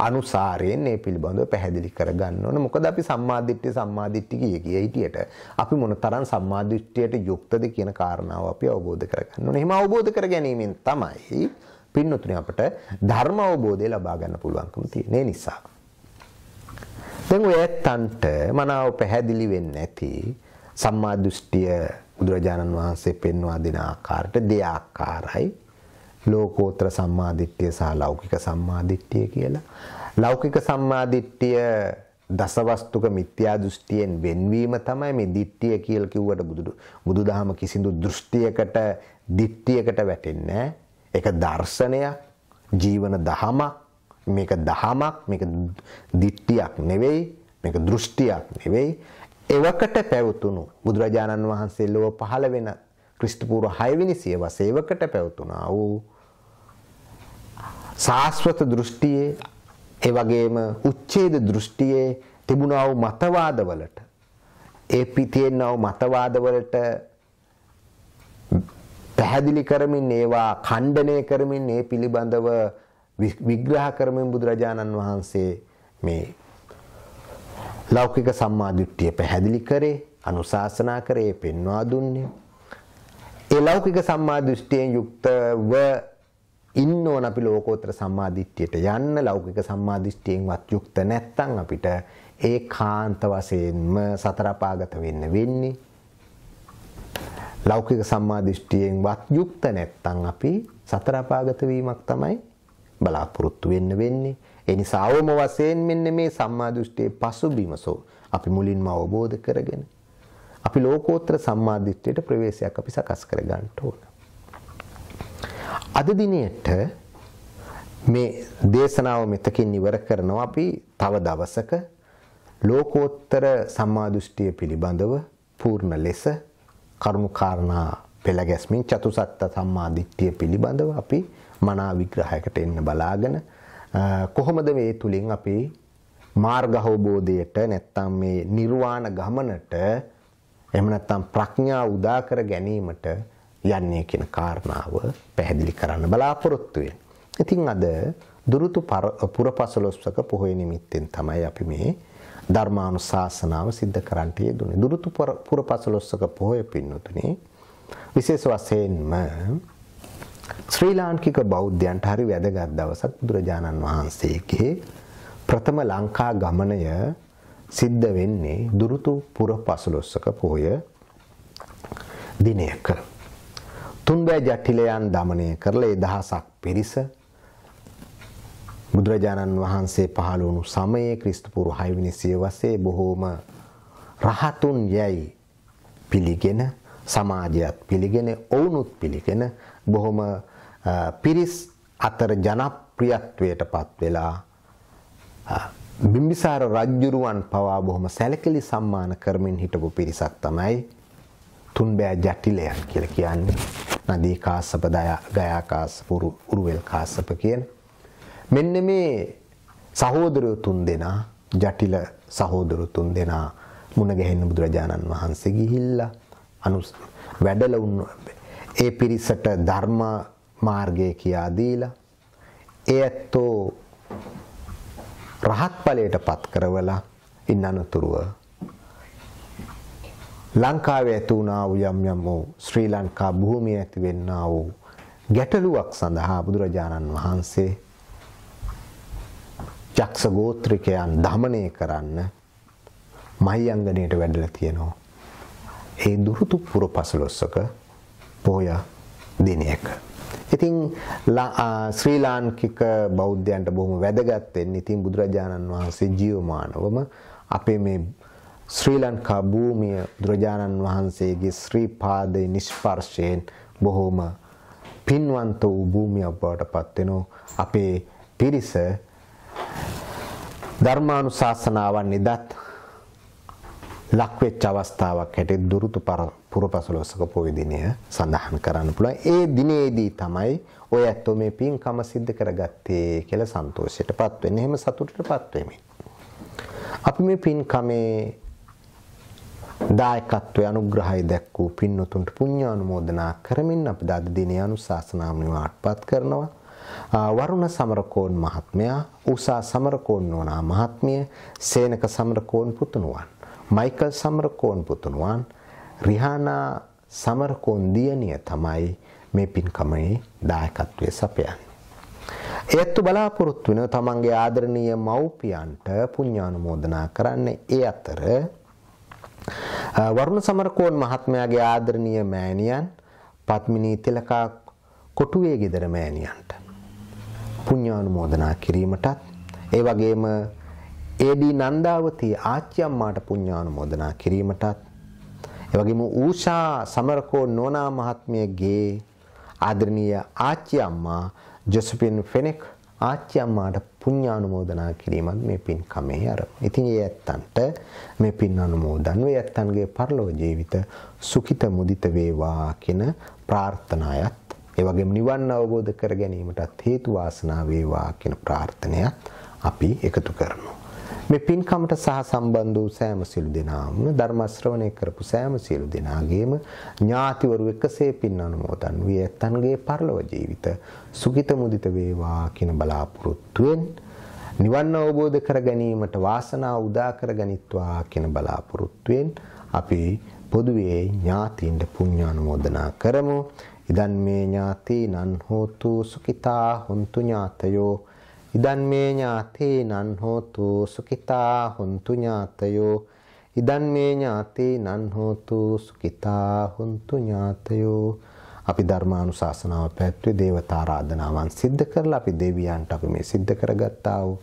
අනුසාරයෙන් මේ පිළිබඳව පැහැදිලි කරගන්න ඕන. මොකද අපි සම්මාදිට්ඨිය කිය හිටියට අපි මොනතරම් සම්මාදිට්ඨියට යුක්තද කියන කාරණාව අපි අවබෝධ කරගන්න ඕනේ. එහෙම අවබෝධ කර ගැනීමෙන් තමයි පින්නතුනි අපට ධර්ම අවබෝධය ලබා ගන්න පුළුවන්කම තියෙන. ඒ නිසා දැන් ඔය ඇත්තන්ට මනාව පැහැදිලි වෙන්නේ නැති සම්මා දෘෂ්ටිය බුදුරජාණන් වහන්සේ පෙන්වා දෙන ආකාරයට දෙආකාරයි. ලෝකෝත්තර සම්මාදිට්ඨිය සහ ලෞකික සම්මාදිට්ඨිය කියලා. ලෞකික සම්මාදිට්ඨිය දසවස්තුක මිත්‍යා දෘෂ්ටියෙන් වෙන්වීම තමයි මේ දිට්ඨිය කියලා කිව්වට බුදුදහම කිසිදු දෘෂ්ටියකට, දිට්ඨියකට වැටෙන්නේ නැහැ. ඒක දර්ශනයක්, ජීවන දහමක්. මේක දහමක්, මේක දිට්ඨියක් නෙවෙයි, මේක දෘෂ්ටියක් නෙවෙයි. එවකට පැවතුණු බුදුරජාණන් වහන්සේ ලොව පහළ වෙන ක්‍රිස්තු පූර්ව 6 වෙනි සියවසේ එවකට පැවතුණා වූ සාස්වත දෘෂ්ටියේ, ඒ වගේම උච්ඡේද දෘෂ්ටියේ තිබුණා වූ මතවාදවලට, ඒ පිටියෙනා වූ මතවාදවලට පැහැදිලි කරමින්, ඒවා ඛණ්ඩනය කරමින්, ඒ පිළිබඳව විග්‍රහ කරමින් බුදුරජාණන් වහන්සේ මේ ලෞකික සම්මාදිට්ඨිය පැහැදිලි කරේ, අනුශාසනා කරේ, පෙන්වා දුන්නේ. ඒ ලෞකික සම්මාදිට්ඨියෙන් යුක්තව ඉන්න ඕන අපි ලෝකෝත්තර සම්මාදිට්ඨියට යන්න. ලෞකික සම්මාදිට්ඨියෙන්වත් යුක්ත නැත්නම් අපිට ඒකාන්ත වශයෙන්ම සතර අපාගත වෙන්නේ. ලෞකික සම්මාදිට්ඨියෙන්වත් යුක්ත නැත්නම් අපි සතර අපාගත වීමක් තමයි බලාපොරොත්තු වෙන්නේ. ඒ නිසා අවම වශයෙන් මෙන්න මේ සම්මා දෘෂ්ටියේ පසුබිමසෝ අපි මුලින්ම අවබෝධ කරගෙන අපි ලෝකෝත්තර සම්මා දිට්ඨියට ප්‍රවේශයක් අපි සකස් කර ගන්න ඕන. අද දිනේට මේ දේශනාව මෙතකින් ඉවර කරනවා. අපි තව දවසක ලෝකෝත්තර සම්මා දෘෂ්ටිය පිළිබඳව පූර්ණ ලෙස කරුණු කාරණා පෙළ ගැස්මින් චතුසත්ත්‍ය සම්මා දිට්ඨිය පිළිබඳව අපි මනා විග්‍රහයකට එන්න බලාගෙන කොහොමද මේ තුලින් අපි මාර්ග අවබෝධයට නැත්නම් මේ නිර්වාණ ගමනට එහෙම නැත්නම් ප්‍රඥාව උදා කර ගැනීමට යන්නේ කියන කාරණාව පැහැදිලි කරන්න බලාපොරොත්තු වෙන්නේ. ඉතින් අද දුරුතු පුරපසළොස්වක පොහොය නිමිත්තෙන් තමයි අපි මේ ධර්මානුශාසනාව සිද්ධ කරන්නට යෙදුනේ. දුරුතු පුරපසළොස්වක පොහොය පින්නතුනේ විශේෂ වශයෙන්ම ශ්‍රී ලාංකික බෞද්ධයන්ට හරි වැදගත් දවසක් බුදුරජාණන් වහන්සේගේ ප්‍රථම ලංකා ගමනය සිද්ධ වෙන්නේ දුරුතු පුරපසළොස්වක පොහොය දිනයක. තුන්බෑ ජටිලයන් දමනය කරලා 1000ක් පිරිස බුදුරජාණන් වහන්සේ පහළ වුණු සමයේ ක්‍රිස්තු පූර්ව 6 වෙනි සියවසේ බොහෝම රහතුන් යයි පිළිගෙන සමාජයත් පිළිගෙන ඔවුනුත් පිළිගෙන බොහොම පිරිස් අතර ජනප්‍රියත්වයට පත් වෙලා බිම්බිසාර රජුරුවන් පවා බොහොම සැලකිලි සම්මාන කරමින් හිටපු පිරිසක් තමයි තුන්බෑ ජටිලයන් කියලා කියන්නේ. නදී කාශ්‍යප ගයා කාශ්‍යප උරුවෙල් කාශ්‍යප කියන මෙන්න මේ සහෝදරයෝ තුන්දෙනා ජටිල සහෝදරයෝ තුන්දෙනා මුණ ගැහෙන්න බුදුරජාණන් වහන්සේ ගිහිල්ලා වැඩල වුණ ඒ පිරිසට ධර්ම මාර්ගය කියා දීලා ඒ ඇත්තෝ රහත් ඵලයට පත් කරවලා ඉන්න අනතුරුව ලංකාවේ ඇති වුණා වූ යම් වූ ශ්‍රී ලංකා භූමියේ ඇති වෙන්නා වූ ගැටලුවක් සඳහා බුදුරජාණන් වහන්සේ යක්ෂ ගෝත්‍රිකයන් දමනය කරන්න මහියංගණයට වැඩලා තියෙනවා. ඒ දුරුතු පුරපසළොස්වක පොහොය දිනයක. ඉතින් ශ්‍රී ලාංකික බෞද්ධයන්ට බොහොම වැදගත් වෙන්නේ ඉතින් බුදුරජාණන් වහන්සේ ජීවමානවම අපේ මේ ශ්‍රී ලංකා භූමිය බුදුරජාණන් වහන්සේගේ ශ්‍රී පාදයේ නිස්පර්ශයෙන් බොහොම පින්වන්ත වූ භූමියක් බවට පත් වෙනවා. අපේ පිරිස ධර්මානුශාසනාවන් නිදත් ලක්වෙච්ච අවස්ථාවක් හැටියට දුරුතු පුරපසළොස්වක පොහොය දිනය සඳහන් කරන්න පුළුවන්. ඒ දිනේදී තමයි ඔය ඇත්තෝ මේ පින්කම සිද්ධ කරගත්තේ කියලා සන්තෝෂයටපත් වෙන්නේ. එහෙම සතුටටපත් වෙමින් අපි මේ පින්කමේ දායකත්වයේ අනුග්‍රහය දැක්වූ පින්වතුන්ට පුණ්‍යානුමෝදනා කරමින් අපි අද දිනේ අනුශාසනාව නිමාටපත් කරනවා. වරුණ සමරකෝන් මහත්මයා, උසා සමරකෝන් නෝනා මහත්මිය, සේනක සමරකෝන් පුතුණුවන්, මයිකල් සමරකෝන් පුතුණුවන්, රිහානා සමරකෝන් දියණිය තමයි මේ පින්කමේ දායකත්වයේ සපයන්නේ. ඒත් බලාපොරොත්තු වෙන තමන්ගේ ආදරණීය මව්පියන්ට පුණ්‍යානුමෝදනා කරන්නේ. ඒ අතර වරුණ සමරකෝන් මහත්මයාගේ ආදරණීය මෑණියන් පත්මිනී තිලකා කොටුවේ ගෙදර මෑණියන්ට පුණ්‍යානුමෝදනා කිරීමටත්, ඒ වගේම ඒඩී නන්දාවතී ආච්චි අම්මාට පුණ්‍යානුමෝදනා කිරීමටත්, ඒ වගේම ඌෂා සමරකෝන් නෝනා මහත්මියගේ ආදරණීය ආච්චි අම්මා ජොසපින් ෆෙනෙක් ආච්චි අම්මාට පුණ්‍යානුමෝදනා කිරීමත් මේ පින්කමේ ආරම්භය. ඉතින් ඒ ඇත්තන්ට මේ පින් අනුමෝදන් වේ. ඇත්තන්ගේ පරලෝක ජීවිත සුඛිත මුදිත වේවා කියන ප්‍රාර්ථනාවත්, ඒ වගේම නිවන් අවබෝධ කර ගැනීමටත් හේතු වාසනා වේවා කියන ප්‍රාර්ථනයත් අපි එකතු කරනවා. මේ පින්කමට සහ සම්බන්ධ වූ සෑම සියලු දෙනාම ධර්ම ශ්‍රවණය කරපු සෑම සියලු දෙනාගේම ඥාතිවරු එකසේ පින් අනුමෝදන් වී ඇත්තන්ගේ පරලෝක ජීවිත සුඛිත මුදිත වේවා කියන බලාපොරොත්තුවෙන් නිවන් අවබෝධ කර ගැනීමට වාසනාව උදා කර ගනිත්වා කියන බලාපොරොත්තුවෙන් අපි පොදුවේ ඥාතීන්ට පුණ්‍යානුමෝදනා කරමු. ඉදන් මේ ඥාතීනං හෝතු සුඛිතා හොන්තු ඥාතයෝ, ඉදන් මේ ඥාතීනං හෝතු සුඛිතා හොන්තු ඥාතයෝ, ඉදන් මේ ඥාතීනං හෝතු සුඛිතා හොන්තු ඥාතයෝ. අපි ධර්මානුශාසනාව පැවැත්වුවේ දේවතා ආරාධනාවන් සිද්ධ කරලා අපි දෙවියන්ට අපි මේ සිද්ධ කරගත්තා වූ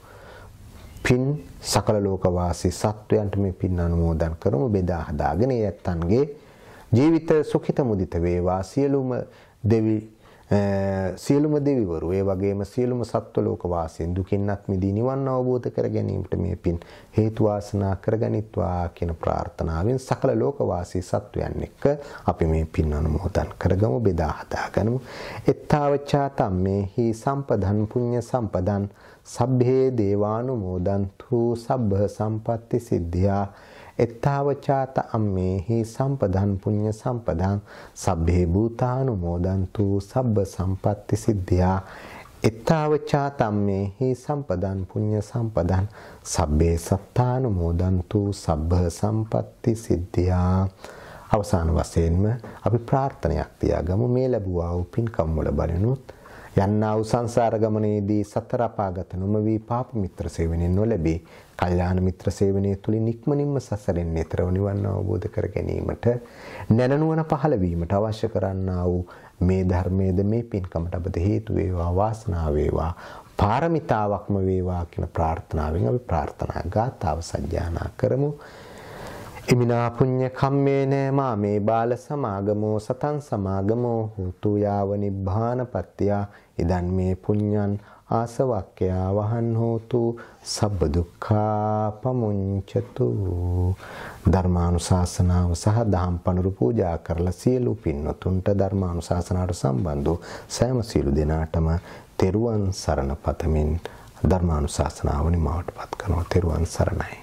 පින් සකල ලෝක වාසී සත්වයන්ට මේ පින් අනුමෝදන් කරමු. බෙදා හදාගෙන යත්තන්ගේ ජීවිත සුඛිත මුදිත වේවා. සියලුම දෙවිවරු ඒ වගේම සියලුම සත්ව ලෝක වාසීන් දුකින්වත් මිදී නිවන් අවබෝධ කර ගැනීමට මේ පින් හේතු වාසනා කරගනිත්වා කියන ප්‍රාර්ථනාවෙන් සකල ලෝක වාසී සත්වයන් එක්ක අපි මේ පින් අනුමෝදන් කරගමු. බෙදා හදාගනිමු. එත්තාවචා තම්මේහි සම්පදන් පුඤ්ඤ සම්පදන් සබ්බේ දේවානුමෝදන්තු සබ්බ සම්පatti සිද්ධා. එත්තාවචාත අම්මේහි සම්පදන් පුඤ්ඤ සම්පදං සබ්බේ භූතානුමෝදන්තු සබ්බ සම්පatti සිද්ධා. එත්තාවචාත අම්මේහි සම්පදන් පුඤ්ඤ සම්පදං සබ්බේ සත්තානුමෝදන්තු සබ්බ සම්පatti සිද්ධා. අවසාන වශයෙන්ම අපි ප්‍රාර්ථනයක් තියාගමු. මේ ලැබුවා වූ පින්කම් වල බලනොත් යන්නා වූ සංසාර ගමනේදී සතර අපාගත නොමවි පාප මිත්‍ර සේවනයෙන් නොලැබී කල්යාණ මිත්‍ර සේවනයේ තුලින් ඉක්මනින්ම සසරෙන් එතරව නිවන් අවබෝධ කර ගැනීමට නැනනුවන පහළ වීමට අවශ්‍ය කරන්නා වූ මේ ධර්මයේද මේ පින්කමට අපද හේතු වේවා වාසනාව වේවා පාරමිතාවක්ම වේවා කියන ප්‍රාර්ථනාවෙන් අපි ප්‍රාර්ථනා ගාථාව සජ්ජායනා කරමු. ඉමිනා පුඤ්ඤ කම්මේන මාමේ බාල සමාගමෝ සතං සමාගමෝ හෝතු යාව නිබ්බානපත්ත්‍ය ඉදන් මේ පුඤ්ඤං ආසවක්ඛ්‍යා වහන් හෝතු සබ්බ දුක්ඛා පමුඤ්චතු. ධර්මානුශාසනාව සහ දහම් පඬුරු පූජා කරලා සියලු පින්වතුන්ට ධර්මානුශාසනාවට සම්බන්ධ සෑම සියලු දෙනාටම තෙරුවන් සරණ පතමින් ධර්මානුශාසනාව නිමවටපත් කරනවා. තෙරුවන් සරණයි.